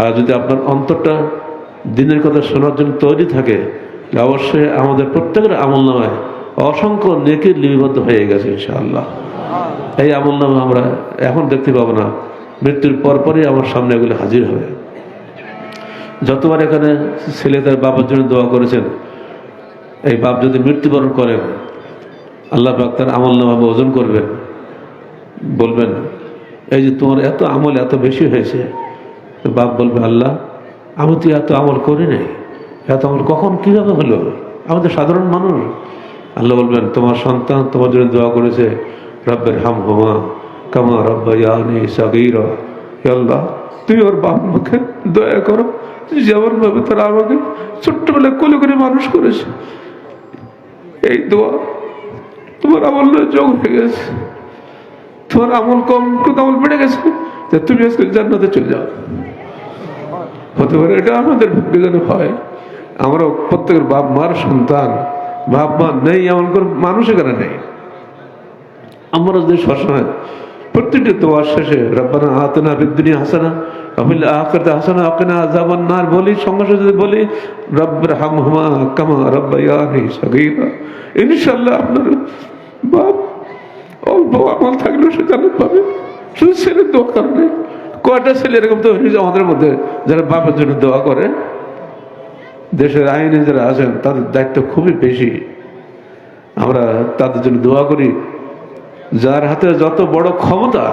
S2: আর যদি আপনার অন্তরটা দিনের কথা শোনার জন্য তৈরি থাকে, অবশ্যই আমাদের প্রত্যেকের আমল নামায় অসংখ্য নেকি লিপিবদ্ধ হয়ে গেছে ইনশাআল্লাহ। এই আমল নামা আমরা এখন দেখতে পাবো না, মৃত্যুর পরপরই আমার সামনে এগুলো হাজির হবে। যতবার এখানে ছেলে তার বাবার জন্য দোয়া করেছেন, এই বাপ যদি মৃত্যুবরণ করেন, আল্লাহ পাক তার আমল নামা ওজন করবেন, বলবেন এই যে তোমার এত আমল এত বেশি হয়েছে। বাপ বলবে, আল্লাহ আমি তো এত আমল করি নাই, এত আমল কখন কিভাবে হলো? আমাদের সাধারণ মানুষ। আল্লাহ বলবেন, তোমার সন্তান তোমার জন্য দোয়া করেছে, রব্বের হামহুমা কামা রব্বায়ানি সাগীরা। হে আল্লাহ, তুই ওর বাপ মাকে দয়া করো, যেমন ভাবে তারা আমাকে ছোট্টবেলায় কোলে করে মানুষ করেছে। এই দোয়া তোমার আমল যোগ হয়ে গেছে, তোমার আমল কম আমল বেড়ে গেছে, তুমি আজকে জান্নাতে চলে যাও। হতে পারে এটা আমাদের ভাগ্যজনক হয়। আমরা প্রত্যেকের বাপ মার সন্তান, বাপ মা নেই এমন করে মানুষ এখানে নেই। আমরা যদি সবসময় প্রত্যেকটি দোয়ার শেষে রব্বানা আতিনা ফিদ দুনিয়া হাসানা আমিল আখিরাতি হাসানা ওয়া কিনা আযাবান নার বলি, সঙ্গে সঙ্গে যদি বলি রব্বিরহামহুমা কামা রাব্বায়ানি সগীরা, ইনশাআল্লাহ আপনার বাপ অল্প আমল থাকলেও সে জান্নাত পাবে। শুধু ছেলের দোয়া কারণে কয়টা ছেলে এরকম তো হয়েছে আমাদের মধ্যে যারা বাপের জন্য দোয়া করে। দেশের আইনে যারা আছেন তাদের দায়িত্ব খুবই বেশি, আমরা তাদের জন্য দোয়া করি। যার হাতে যত বড় ক্ষমতা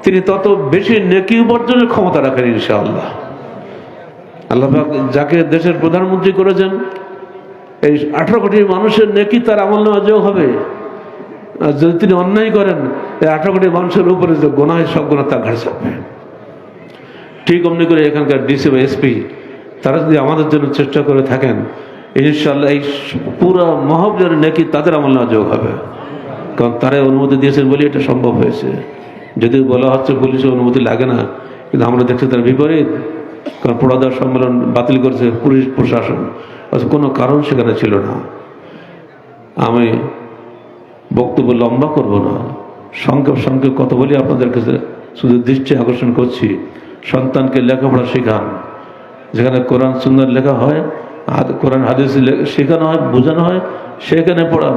S2: তিনি তত বেশি নেকি উপার্জনের ক্ষমতা রাখেন ইনশাআল্লাহ। আল্লাহ পাক যাকে দেশের প্রধানমন্ত্রী করেছেন, এই 18 কোটি মানুষের নেকি তার আমলনামায় যোগ হবে। আর যদি তিনি অন্যায় করেন, এই 18 কোটি মানুষের উপরে যে গুনাহ, সব গুনাহ তার ঘাড়ে চাপবে। ঠিক অমনি করে এখানকার ডিসি বা এসপি তারা যদি আমাদের জন্য চেষ্টা করে থাকেন, ইনশাআল্লাহ এই পুরো মহব্বতের নেকি তাদের আমলনামায় যোগ হবে। কারণ তারাই অনুমতি দিয়েছেন বলে এটা সম্ভব হয়েছে। যদিও বলা হচ্ছে পুলিশের অনুমতি লাগে না, কিন্তু আমরা দেখছি তার বিপরীত। কারণ পড়াদার সম্মেলন বাতিল করেছে পুলিশ প্রশাসন, কোনো কারণ সেখানে ছিল না। আমি বক্তব্য লম্বা করব না, সংক্ষেপ কথা বলি আপনাদের কাছে। শুধু দৃষ্টি আকর্ষণ করছি, সন্তানকে লেখাপড়া শেখান। যেখানে কোরআন সুন্নাহ লেখা হয়, কোরআন হাদিস শেখানো হয়, বোঝানো হয়, সেখানে পড়ান।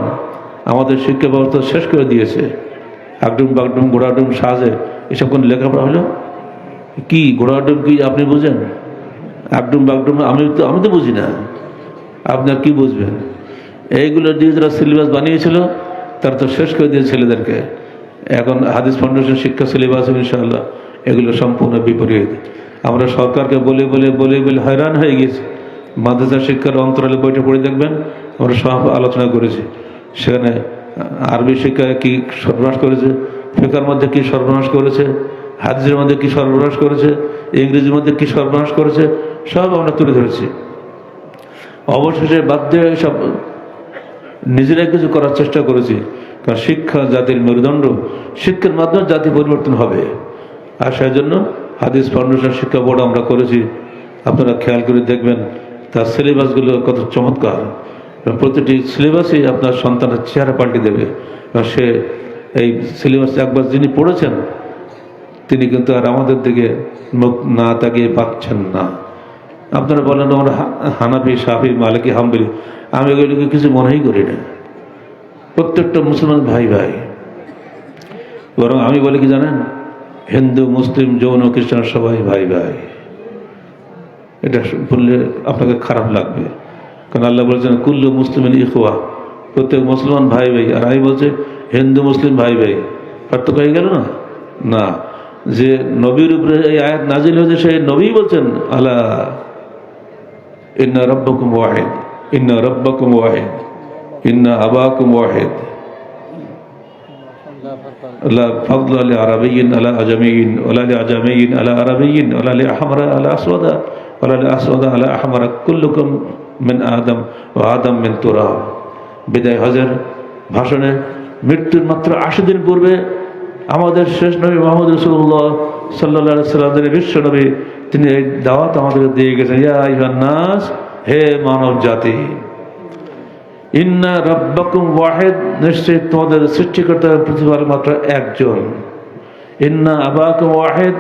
S2: আমাদের শিক্ষা ব্যবস্থা শেষ করে দিয়েছে। একডুম বাগডুম গোড়াডুম সাজে এসব কোন লেখাপড়া হলো? কি গোড়াডুম কি আপনি বুঝেন? একডুম বাগডুম আমি তো বুঝি না, আপনার কি বুঝবেন? এইগুলো দিয়ে যারা সিলেবাস বানিয়েছিল তারা তো শেষ করে দিয়েছে ছেলেদেরকে। এখন হাদিস ফাউন্ডেশন শিক্ষা সিলেবাস ইনশাআল্লাহ এগুলো সম্পূর্ণ বিপরীত। আমরা সরকারকে বলে হয়রান হয়ে গেছি। মাদ্রাসা শিক্ষার অন্তরালে বইটা পড়ে দেখবেন, আমরা সব আলোচনা করেছি। সেখানে আরবি শিক্ষায় কি সর্বনাশ করেছে, ফিকার মধ্যে কি সর্বনাশ করেছে, হাদিসের মধ্যে কি সর্বনাশ করেছে, ইংরেজির মধ্যে কি সর্বনাশ করেছে, সব আমরা তুলে ধরেছি। অবশেষে বাধ্য হয়ে সব নিজেরাই কিছু করার চেষ্টা করেছি। কারণ শিক্ষা জাতির মেরুদণ্ড, শিক্ষার মাধ্যমে জাতি পরিবর্তন হবে। আর সেই জন্য হাদিস ফাউন্ডেশন শিক্ষা বোর্ড আমরা করেছি। আপনারা খেয়াল করে দেখবেন তার সিলেবাসগুলো কত চমৎকার। প্রতিটি সিলেবাসই আপনার সন্তানের চেহারা পাল্টে দেবে। সে এই সিলেবাস একবার যিনি পড়েছেন তিনি কিন্তু আর আমাদের দিকে মুখ না তাকিয়ে পাচ্ছেন না। আপনারা বলেন আমরা হানাফি, শাফি, মালিকি, হাম্বলি, আমি এগুলিকে কিছু মনেই করি না। প্রত্যেকটা মুসলমান ভাই ভাই। বরং আমি বলি কি জানেন, হিন্দু, মুসলিম, জৈন, খ্রিস্টান সবাই ভাই ভাই। এটা বললে আপনাকে খারাপ লাগবে, কারণ আল্লাহ বলছেন কুল্লু মুসলিমিন ইখওয়া, প্রত্যেক মুসলমান ভাই ভাই। আর আমি বলছে হিন্দু মুসলিম ভাই ভাই, পার্থক্য হয়ে গেল না? না, যে নবীর উপরে এই আয়াত নাজিল হয়েছে সেই নবী বলছেন আলা ইন্না রাব্বাকুম ওয়াহিদ, ইন্না রাব্বাকুম ওয়াহিদ, ইন্না আবাকুম ওয়াহিদ, লা ফাদলা লি আরাবিয়্যিন আলা আজামিয়্যিন ওয়ালা লি আজামিয়্যিন আলা আরাবিয়্যিন ওয়ালা লি আহমারা আলা আসওয়াদা ওয়ালা লি আসওয়াদা আলা আহমারা, কুল্লুকুম মিন আদম ওয়া আদম মিন তুরাব। বিদায় হজের ভাষণে মৃত্যুর মাত্র 80 দিন পূর্বে আমাদের শেষ নবী মুহাম্মদ রাসূলুল্লাহ সাল্লাল্লাহু আলাইহি ওয়াসাল্লাম বিশ্ব নবী, তিনি এই দাওয়াত আমাদের দিয়ে গেছেন, ইয়া আইয়ুহান নাস, হে মানব জাতি, ইন্না রাব্বাকুম ওয়াহিদ, নিশ্চয় তোমাদের সৃষ্টিকর্তার প্রতিপালক মাত্র একজন। ইন্না আবাকুম ওয়াহিদ,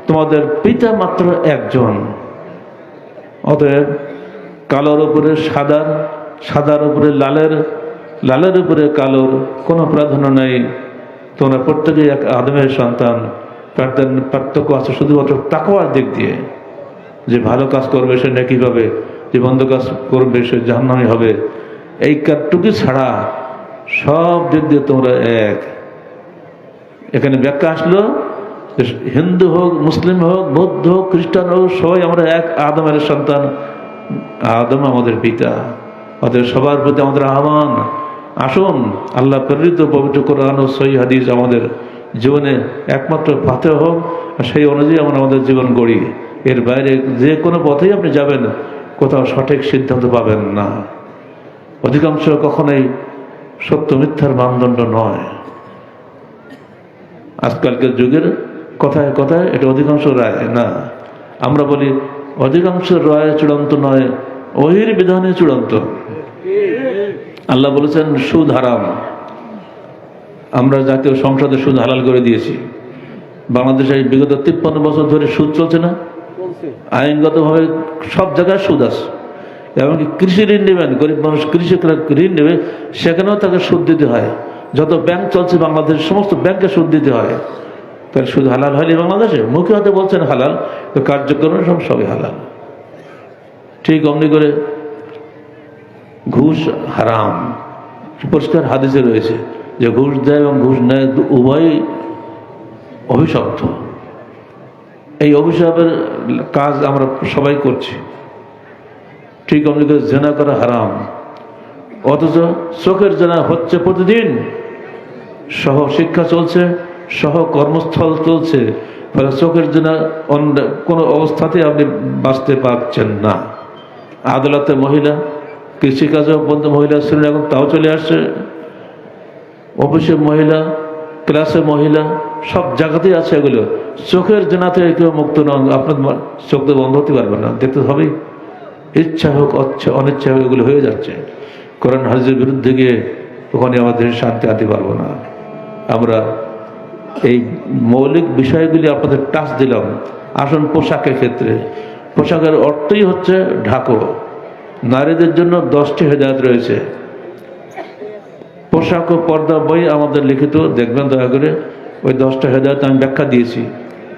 S2: তোমাদের পিতা মাত্র একজন। অতএব কালোর উপরে সাদার, সাদার উপরে লালের, লালের উপরে কালোর কোনো প্রাধান্য নেই। তোমরা প্রত্যেকেই এক আদমের সন্তান। পার্থক্য আছে শুধুমাত্র তাকওয়ার দিক দিয়ে, যে ভালো কাজ করবে সে নেকি পাবে, যে মন্দ কাজ করবে সে জাহান্নামী হবে। এই কাজটুকু ছাড়া সব দিক দিয়ে তোমরা এক। এখানে ব্যাখ্যা আসলো হিন্দু হোক, মুসলিম হোক, বৌদ্ধ হোক, খ্রিস্টান হোক, সবাই আমরা এক আদমের সন্তান। আদম আমাদের পিতা। অতএব সবার প্রতি আমাদের আহ্বান, আসুন আল্লাহ প্রেরিত পবিত্র কোরআন ও সহিহ হাদিস আমাদের জীবনে একমাত্র পাথে হোক, আর সেই অনুযায়ী আমরা আমাদের জীবন গড়ি। এর বাইরে যে কোনো পথেই আপনি যাবেন, কোথাও সঠিক সিদ্ধান্ত পাবেন না। অধিকাংশ কখনোই সত্য মিথ্যার মানদণ্ড নয়। আজকালকার যুগের কথায় কথায় এটা অধিকাংশ রায় না। আমরা বলি অধিকাংশ রায় চূড়ান্ত নয়, ওহির বিধানে চূড়ান্ত। আল্লাহ বলেছেন সুদ হারাম, আমরা জাতীয় সংসদে সুদ হালাল করে দিয়েছি। বাংলাদেশে এই বিগত 53 বছর ধরে সুদ চলছে না? আইনগতভাবে সব জায়গায় সুদ আছে। এমনকি কৃষি ঋণ নেবেন, গরিব মানুষ কৃষকরা ঋণ নেবে, সেখানেও তাকে সুদ দিতে হয়। যত ব্যাংক চলছে বাংলাদেশের সমস্ত ব্যাংকে সুদ দিতে হয়। তাহলে সুদ হালাল হয়নি বাংলাদেশে? মুখে হয়তো বলছেন হালাল, তো কার্যক্রমে সবই হালাল। ঠিক অমনি করে ঘুষ হারাম, পরিষ্কার হাদিসে রয়েছে যে ঘুষ দেয় এবং ঘুষ নেয় উভয়ই অভিশপ্ত। এই অভিশাপের কাজ আমরা সবাই করছি। ঠিক অমনি করে জেনা করা হারাম, অথচ চোখের জেনা হচ্ছে প্রতিদিন। সহ শিক্ষা চলছে, সহ কর্মস্থল চলছে, ফলে চোখের জেনা কোনো অবস্থাতেই আপনি বাঁচতে পারছেন না। আদালতে মহিলা, কৃষিকাজেও বন্ধু মহিলা ছিলেন, এখন তাও চলে আসছে। অফিসে মহিলা, ক্লাসে মহিলা, সব জায়গাতেই আছে এগুলো। চোখের জেনাতে কেউ মুক্ত নন। আপনার চোখ তো বন্ধ হতে পারবে না, দেখতে হবেই। ইচ্ছা হোক অনিচ্ছা হোক এগুলো হয়ে যাচ্ছে। কোরআন হাদিসের বিরুদ্ধে গিয়ে ওখানে আমাদের শান্তি আনতে পারবো না। আমরা এই মৌলিক বিষয়গুলি আপনাদের টাচ দিলাম। আসুন পোশাকের ক্ষেত্রে, পোশাকের অর্থই হচ্ছে ঢাকো। নারীদের জন্য 10টি হেদায়েত রয়েছে। পোশাক ও পর্দা বই আমাদের লিখিত, দেখবেন দয়া করে। ওই 10টা হেদায়েত আমি ব্যাখ্যা দিয়েছি।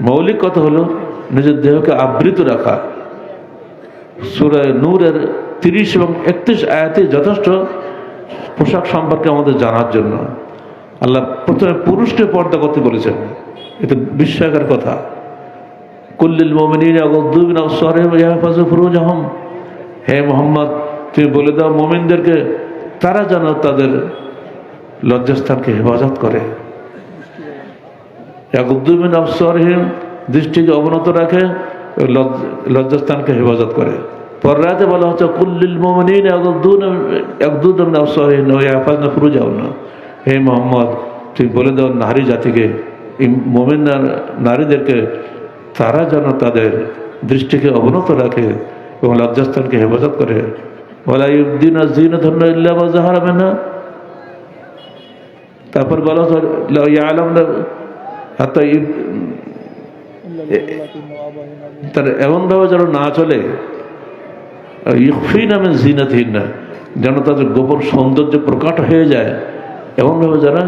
S2: মৌলিক কথা হলো নিজের দেহকে আবৃত রাখা। সূরা নূরের 30 এবং 31 আয়াতে যথেষ্ট পোশাক সম্পর্কে আমাদের জানার জন্য। আল্লাহ প্রথমে পুরুষকে পর্দা করতে বলেছেন, এটা বিস্ময়কর কথা। কুল্লিল মুমিনিনা ইয়াগুদ্দু মিন আবসারিহিম ওয়া ইয়াহফাযু ফুরুজাহুম। হে মুহাম্মদ, তুমি বলে দাও মুমিনদেরকে তারা যেন তাদের লজ্জাস্থানকে হেফাজত করে। ইয়াগুদ্দু মিন আবসারিহিম, দৃষ্টিকে অবনত রাখে, লজ্জাস্থানকে হেফাজত করে। পররাতে বলা হচ্ছে কুল্লিল মুমিনিনা ইয়াগুদ্দু মিন আবসারিহিম ওয়া ইয়াহফাযু ফুরুজাহুম। হে মোহাম্মদ, তুমি বলে দাও নারী জাতিকে, মুমিন নারীদেরকে তারা যেন তাদের দৃষ্টিকে অবনত রাখে এবং লজ্জাস্থানকে হেফাজত করে। ওয়ালা ইউবদিনা যিনাতাহুন্না ইল্লা মা যাহারা মিনহা। তারপর বলা হচ্ছে লা ইয়ালামনা হাত্তা তার এমনভাবে যেন না চলে, ইউখফিনা মিন যিনাতিহিন্না, যেন তাদের গোপন সৌন্দর্য প্রকাট হয়ে যায়, এমনভাবে যারা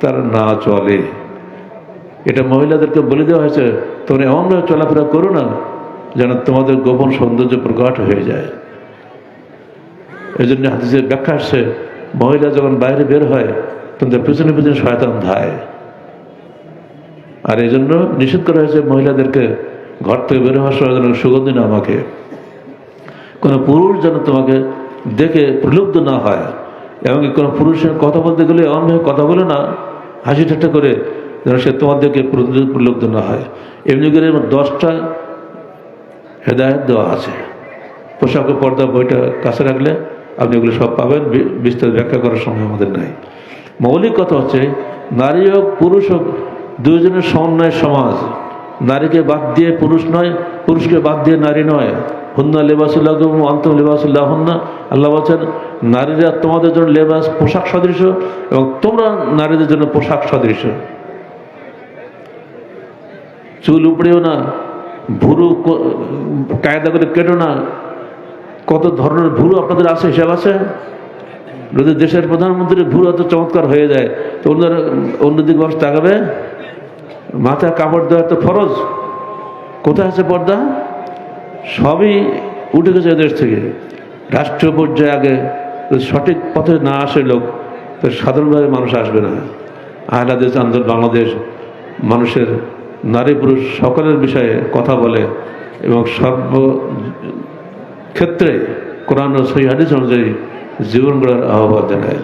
S2: তারা না চলে। এটা মহিলাদেরকে বলে দেওয়া হয়েছে, তোমরা এমনভাবে চলাফেরা করো না যেন তোমাদের গোপন সৌন্দর্য প্রকাট হয়ে যায়। এই জন্য হাদিসের ব্যাখ্যা আসছে, মহিলা যখন বাইরে বের হয় তোমাদের পেছনে পেছনে শয়তান ধায়। আর এই জন্য নিষেধ করা হয়েছে মহিলাদেরকে ঘর থেকে বের হওয়ার সময় যেন সুগন্ধি না আমাকে, কোনো পুরুষ যেন তোমাকে দেখে প্রলুব্ধ না হয়। এমনকি কোনো পুরুষের কথা বলতে গেলে এমনভাবে কথা বলে না, হাসি ঠাট্টা করে, যেন সে তোমাদেরকে প্রলুব্ধ না হয়। এমনি করে 10টা হেদায়েত দেওয়া আছে। পোশাক ও পর্দা বইটা কাছে রাখলে আপনি এগুলো সব পাবেন। বিস্তারিত ব্যাখ্যা করার সময় আমাদের নাই। মৌলিক কথা হচ্ছে নারী হোক পুরুষ হোক, দুইজনের সমন্বয় সমাজ। নারীকে বাদ দিয়ে পুরুষ নয়, পুরুষকে বাদ দিয়ে নারী নয়। হুন্না লিবাসুল্লাহ আনতুম লিবাসুল্লাহ হুন্না। আল্লাহ বলছেন নারীরা তোমাদের জন্য লেবাস, পোশাক সদৃশ, এবং তোমরা নারীদের জন্য পোশাক সদৃশ। চুল উপড়েও না, ভুরু কায়দা করে কেটো না। কত ধরনের ভুরু আপনাদের আছে, হিসাব আছে? যদি দেশের প্রধানমন্ত্রীর ভুরু এত চমৎকার হয়ে যায় তো অন্যদিকে মানুষ তাকাবে? মাথায় কাপড় দেওয়া তো ফরজ। কোথায় আছে পর্দা? সবই উঠে গেছে দেশ থেকে। রাষ্ট্রীয় পর্যায়ে আগে সঠিক পথে না আসে লোক, তো সাধারণভাবে মানুষ আসবে না। আহলে হাদিস আন্দোলন বাংলাদেশ মানুষের নারী পুরুষ সকলের বিষয়ে কথা বলে এবং সর্বক্ষেত্রে কোরআন ও সহিহ হাদিস অনুযায়ী জীবন গড়ার আহ্বান জানায়।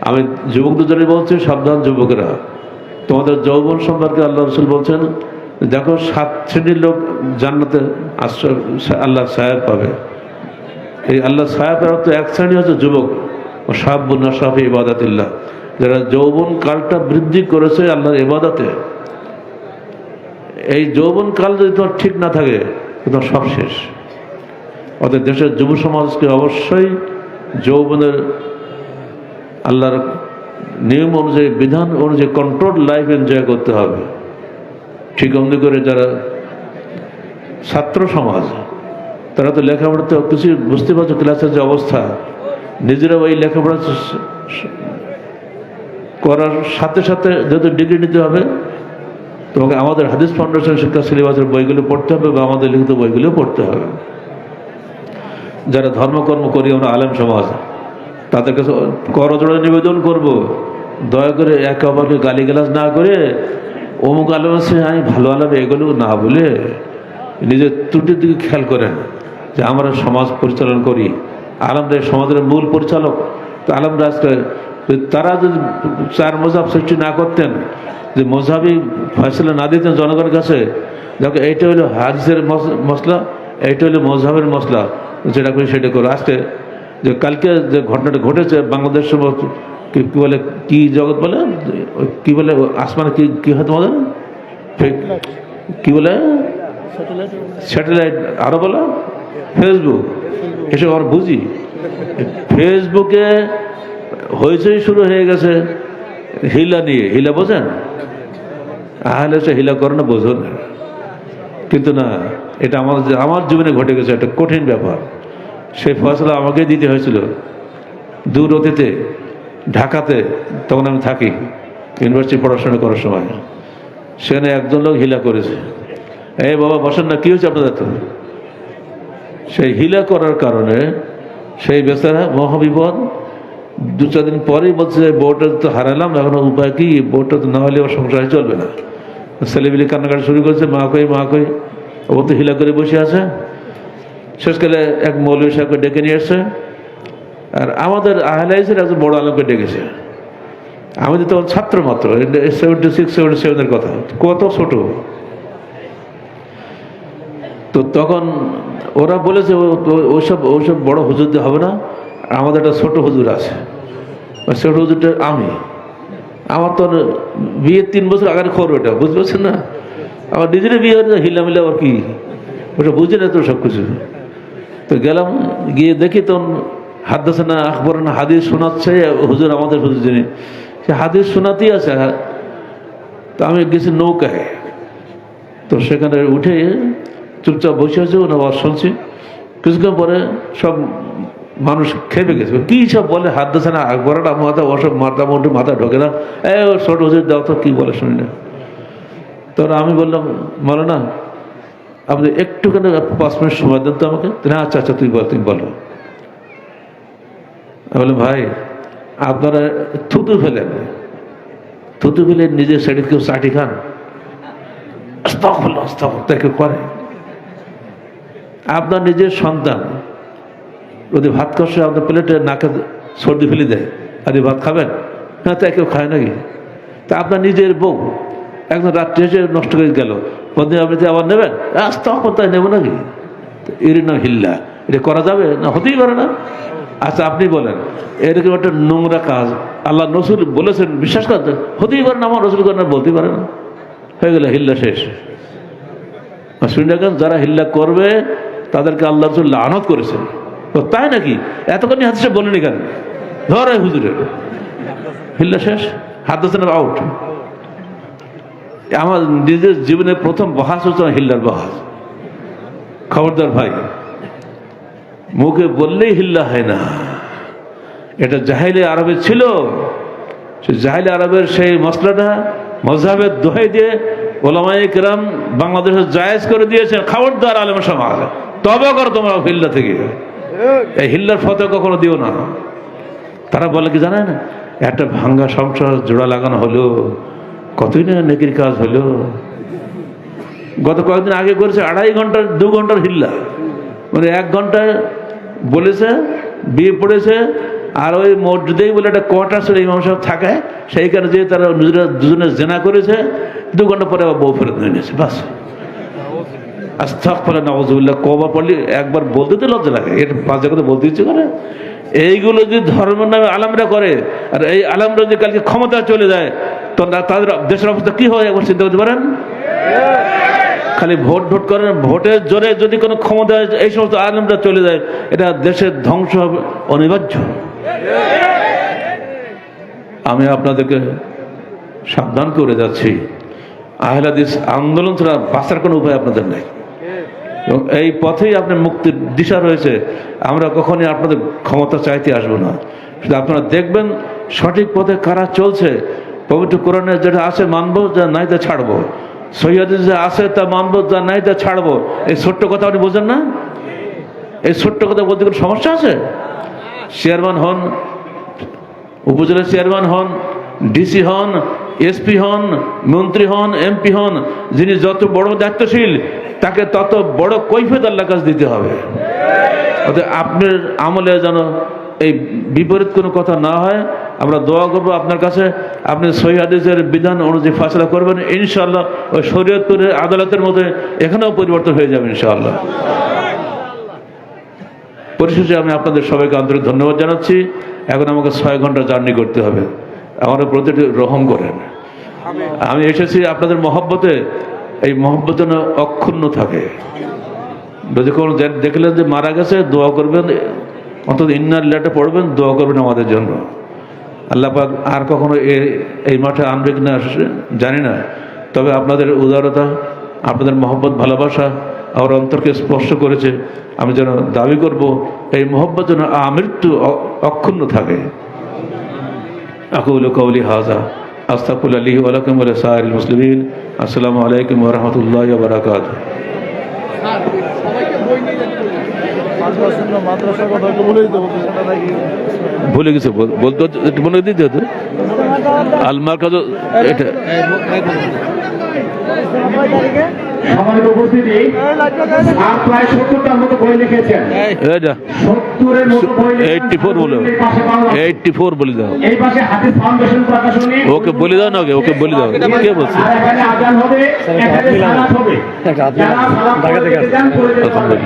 S2: আমি যুবকদের জন্য বলছি, সাবধান যুবকেরা, তোমাদের যৌবন সম্পর্কে আল্লাহ রসুল বলছেন, দেখো 7 শ্রেণীর লোক জান্নাতে আশ্রয় আল্লাহ সাহেব পাবে। এই আল্লাহ সাহেবের অর্থ এক শ্রেণী হচ্ছে যুবক, ও সাহাবুন নাশাফি ইবাদাতিল্লাহ, যারা যৌবন কালটা বৃদ্ধি করেছে আল্লাহর ইবাদতে। এই যৌবন কাল যদি তোমার ঠিক না থাকে তোমার সব শেষ। অর্থাৎ দেশের যুব সমাজকে অবশ্যই যৌবনের আল্লাহর নিয়ম অনুযায়ী, বিধান অনুযায়ী কন্ট্রোল লাইফ এনজয় করতে হবে। ঠিক অমনি করে যারা ছাত্র সমাজ, তারা তো লেখাপড়া তো কিছু বুঝতে পারছো, ক্লাসের যে অবস্থা, নিজেরাও এই লেখাপড়া করার সাথে সাথে যেহেতু ডিগ্রি নিতে হবে, তোমাকে আমাদের হাদিস ফাউন্ডেশন শিক্ষা সিলেবাসের বইগুলো পড়তে হবে বা আমাদের লিখিত বইগুলো পড়তে হবে। যারা ধর্মকর্ম করি আমরা আলেম সমাজ, তাদের কাছে করজোড়ে নিবেদন করব, দয়া করে একে অপরকে গালিগালাজ না করে অমুক আলেম আছে আমি ভালো আলেম এগুলো না বলে নিজের ত্রুটির দিকে খেয়াল করেন যে আমরা সমাজ পরিচালনা করি, আলেমরা সমাজের মূল পরিচালক। তো আলেমরা আজকে তারা যদি চার মজাব সৃষ্টি না করতেন, যে মজাবি ফয়সলা না দিতেন জনগণের কাছে, দেখো এইটা হলো হাদিসের মশলা, এইটা হলো মজহাবের মশলা, যেটা করি সেটা করো। আজকে যে কালকে যে ঘটনাটা ঘটেছে বাংলাদেশের কি বলে, কি জগৎ বলে, কি বলে আসমানে কি হয় তোমাদের, কি বলে স্যাটেলাইট, আরো বলো ফেসবুক, এসব আমরা বুঝি। ফেসবুকে হইচই শুরু হয়ে গেছে হিলা নিয়ে। হিলা বোঝেন? আহলে সে হিলা করে না, বোঝো না। কিন্তু না, এটা আমার জীবনে ঘটে গেছে একটা কঠিন ব্যাপার। সেই ফয়সলা আমাকে দিতে হয়েছিল দূর অতীতে, ঢাকাতে, তখন আমি থাকি ইউনিভার্সিটি পড়াশোনা করার সময়। সেখানে একজন লোক হিলা করেছে, এই বাবা বসেন না, কি হয়েছে আপনাদের? তো সেই হিলা করার কারণে সেই বেচারা মহাবিপদ। 2-4 দিন পরেই বলছে বউটা তো হারালাম, এখন উপায় কি, বউটা তো না হলে আমার সংসারে চলবে না। ছেলেমিলি কান্নাকাটি শুরু করেছে, মা কই মা কই, ও তো হিলা করে বসে আছে। শেষকালে এক মৌলভী সাহেবকে ডেকে নিয়ে এসছে, আর আমাদের আহলাইসের একজন বড় আলমকে ডেকেছে। আমি তো তখন ছাত্র মাত্র, 76-77 কথা, কত ছোট। তো তখন ওরা বলেছে ওইসব বড় হুজুর দিয়ে হবে না, আমাদের একটা ছোট হুজুর আছে, ছোট হুজুরটা আমি। আমার তো বিয়ের 3 বছর আগের খবর ওটা, বুঝতে পারছেন না? আমার নিজের বিয়ে হিলামিলা আর কি, ওটা বুঝে না তো সব কিছু। তো গেলাম, গিয়ে দেখি তখন হাদ্দাসানা আখবরানা হাদিস শোনাচ্ছে হুজুর, আমাদের হুজুর যিনি, সে হাদিস শোনাতেই আছে। তো আমি গেছি নৌকায়, তো সেখানে উঠে চুপচাপ বসে আছে, ওনার শুনছি। কিছুক্ষণ পরে সব মানুষ খেপে গেছে, কি সব বলে হাদ্দাসানা আখবরানা, মাথা ওসব মাথা ঢোকে না, ও ছোট হুজুর দাও তো, কি বলে শুনি না। তখন আমি বললাম, মাওলানা আপনি একটুখানি 5 মিনিট সময় দেন তো আমাকে। হ্যাঁ আচ্ছা আচ্ছা, তুমি বলো। আমি বললাম, ভাই আপনারা থুতু ফেলে নিজের শরীর কেউ চাটি খান, কেউ করে? আপনার নিজের সন্তান যদি ভাত কষে আপনার প্লেটে নাকে সর্দি ফেলে দেয়, আপনি ভাত খাবেন? হ্যাঁ, তাই কেউ খায় নাকি? তা আপনার নিজের বউ একদম রাত্রে এসে নষ্ট করে গেল, পরদিন আপনি আবার নেবেন? তখন তাই নেবো নাকি? এর নাম হিল্লা। এটা করা যাবে না? হতেই পারে না। আচ্ছা আপনি বলেন, এরকম একটা নোংরা কাজ আল্লাহ রসুল বলেছেন, বিশ্বাস করতেন? হতেই পারে না, আমার রসুল করেন বলতেই পারে না, হয়ে গেল হিল্লা শেষ। শুনে রাখেন, যারা হিল্লা করবে তাদেরকে আল্লাহ রসুল লানত করেছেন। তাই নাকি? এতক্ষণ হাদিসে বলেনি কেন? ধরে হুজুরের হিল্লা শেষ, হাদিসের আউট। আমার নিজের জীবনের প্রথম বহাস হচ্ছে হিল্লার বহাস। খবরদার ভাই, মুখে বললেই হিল্লা হয় না। এটা জাহিলি আরবে ছিল। সে জাহিলি আরবের সেই মশলাটা মজহাবের দোহাই দিয়ে ওলামায়ে কেরাম বাংলাদেশে জায়েজ করে দিয়েছেন। খবরদার আলেম সমাজ, তবে করো তোমরা হিল্লা থেকে, এই হিল্লার ফতে কখনো দিও না। তারা বলে কি জানেন, একটা ভাঙ্গা সংসার জোড়া লাগানো হলো, কতই না নেকির কাজ হলো। গত কয়েকদিন আগে করেছে 2.5 ঘন্টার 2 ঘন্টার হিল্লা, মানে 1 ঘন্টায় বলেছে বিয়ে পড়েছে, আর ওই মসজিদেই বলে একটা কোয়ার্টার ছিল ইমাম সাহেব থাকে, সেইখানে যে তারা নিজেরা দুজনে জেনা করেছে, 2 ঘন্টা পরে আবার বউ ফেরত নিয়ে নিয়েছে। বাস, আস্তাগফিরুল্লাহ, নাউযুবিল্লাহ। কওবা পড়লে একবার বলতে তো লজ্জা লাগে, এটা 5 জায়গাতে বলতে ইচ্ছে করে। এইগুলো যদি ধর্মের নামে আলেমরা করে, আর এই আলেমরা যদি কালকে ক্ষমতা চলে যায়, তো তাদের দেশের অবস্থা কি হয় একবার চিন্তা করতে পারেন? খালি ভোট করেন, ভোটের জোরে যদি কোনো ক্ষমতা এই সমস্ত আলেমরা চলে যায়, এটা দেশের ধ্বংস হবে অনিবার্য। আমি আপনাদেরকে সাবধান করে যাচ্ছি, আহলে হাদিস আন্দোলন ছাড়া বাঁচার কোনো উপায় আপনাদের নেই। এবং এই পথেই আপনার মুক্তির দিশা রয়েছে। আমরা কখনই আপনাদের ক্ষমতা চাইতে আসবো না, শুধু আপনারা দেখবেন সঠিক পথে কারা চলছে। পবিত্র কোরআনে যেটা আছে মানবো, যা নাই তা ছাড়বো। সহিহাদিসে যা আছে তা মানবো, যা নাই তা ছাড়বো। এই ছোট্ট কথা আপনি বোঝেন না? এই ছোট্ট কথা বলতে কোনো সমস্যা আছে? চেয়ারম্যান হন, উপজেলা চেয়ারম্যান হন, ডিসি হন, এসপি হন, মন্ত্রী হন, এমপি হন, যিনি যত বড় দায়িত্বশীল তাকে তত বড় কৈফিয়ত আল্লাহর কাছে দিতে হবে। অর্থাৎ আপনার আমলে যেন এই বিপরীত কোনো কথা না হয়, আমরা দোয়া করবো আপনার কাছে। আপনি সহিহ হাদিসের বিধান অনুযায়ী ফাসলা করবেন, ইনশাআল্লাহ ওই শরীয়তের আদালতের মধ্যে এখানেও পরিবর্তন হয়ে যাবে ইনশাআল্লাহ। পরিশেষে আমি আপনাদের সবাইকে আন্তরিক ধন্যবাদ জানাচ্ছি। এখন আমাকে 6 ঘন্টা জার্নি করতে হবে, আমার প্রতিটি রহম করেন। আমি এসেছি আপনাদের মহব্বতে, এই মহব্বত যেন অক্ষুণ্ণ থাকে। যদি কোনো দেখলেন যে মারা গেছে, দোয়া করবেন, অন্তত ইন্নার লেটা পড়বেন, দোয়া করবেন আমাদের জন্য। আল্লাহ পাক আর কখনো এই মাঠে আনবে কিনা জানি না, তবে আপনাদের উদারতা, আপনাদের মহব্বত, ভালোবাসা আমার অন্তরকে স্পর্শ করেছে। আমি যেন দাবি করব এই মহব্বত যেন আমৃত্যু অক্ষুণ্ণ থাকে। আকুলু কওলি হাযা আস্তাগফিরুল্লাহ লি ওয়া লাকুম ওয়া লিসাইরিল মুসলিমিন। আসসালামু আলাইকুম ওয়া রাহমাতুল্লাহি ওয়া বারাকাতুহু।
S3: মাদ্রাসার কথা একটু বলে দিতে বলতে
S2: ভুলে গেছে বলতে, একটু মনে দিতে হতো। আলমার কাজ এটা
S1: সম্মানিত উপস্থিতি, আর প্রায় 70টার মতো বই লিখেছেন। 70-এর মতো বই
S2: 84 বলে, 84 বলে দাও।
S1: এই পাশে হাদিস ফাউন্ডেশন প্রকাশনী।
S2: ওকে বলে দাও না, ওকে বলে দাও। কে বলছে?
S1: আর এখানে আজান হবে, এখানে সালাত হবে। যারা সালাত পড়তে চান পড়ে যেতে পারবেন।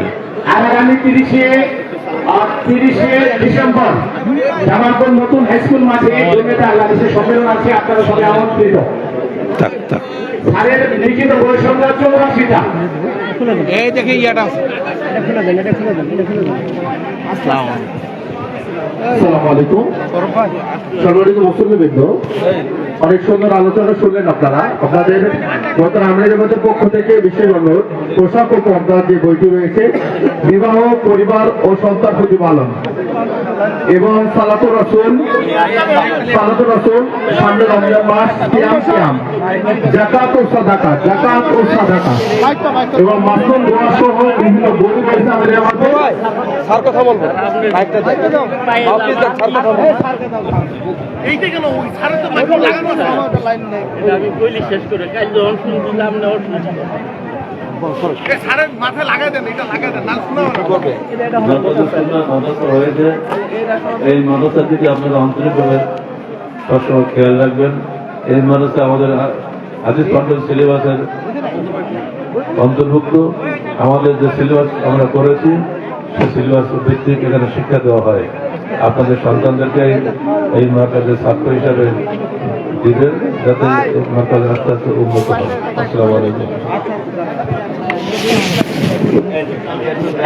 S1: আর আগামী 30শে ডিসেম্বর জামালপুর নতুন হাই স্কুল মাঠে জমিয়তে আল্লাহ হাদিসের সম্মেলন আছে, আপনারা সবাই আমন্ত্রিত।
S2: থাক থাক।
S1: স্যারের লিখিত বই সংখ্যা 84টা।
S4: এই দেখে ইয়াটা
S1: আসসালামু আলাইকুম। সম্মানিত মুসল্লিবৃন্দ, অনেক সুন্দর আলোচনা শুনলেন আপনারা। আপনাদের আমিরের জমাতের পক্ষ থেকে বিশেষ অনুরোধ, পোশাক ও পর্দার যে বইটি রয়েছে, বিবাহ, পরিবার ও সন্তান প্রতিপালন এবং সালাতুর রাসূল, সামনে রমজান মাস, সিয়াম, যাকাত ও সাদাকা এবং মাসুম দোয়া সহ বিভিন্ন বই রয়েছে আমাদের মধ্যে।
S3: স্যার কথা বলবো, মাইকটা দাও, স্যার কথা বলবো।
S4: এইটা কেন ওই সারা তো মাইক লাগানো না, লাইন নেই। আমি কইলি শেষ করে কাল যখন শুনলাম না ওর সারা মাথা লাগাই দেন, এটা লাগাই দেন, না শোনা
S2: হয়েছে। এই মাদ্রাসার দিকে আপনারা আন্তরিকভাবে সবসময় খেয়াল রাখবেন। এই মাদ্রাসা আমাদের হাদিস কন্ট্রোল সিলেবাসের অন্তর্ভুক্ত। আমাদের যে সিলেবাস আমরা করেছি সেই সিলেবাস ভিত্তিক এখানে শিক্ষা দেওয়া হয়। আপনাদের সন্তানদেরকে এই মার্কাজের ছাত্র হিসাবে দিবেন, যাতে মার্কাজ আস্তে আস্তে উন্নত হয়। আসসালামু আলাইকুম।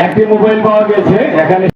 S1: একটি মোবাইল পাওয়া গেছে এখানে।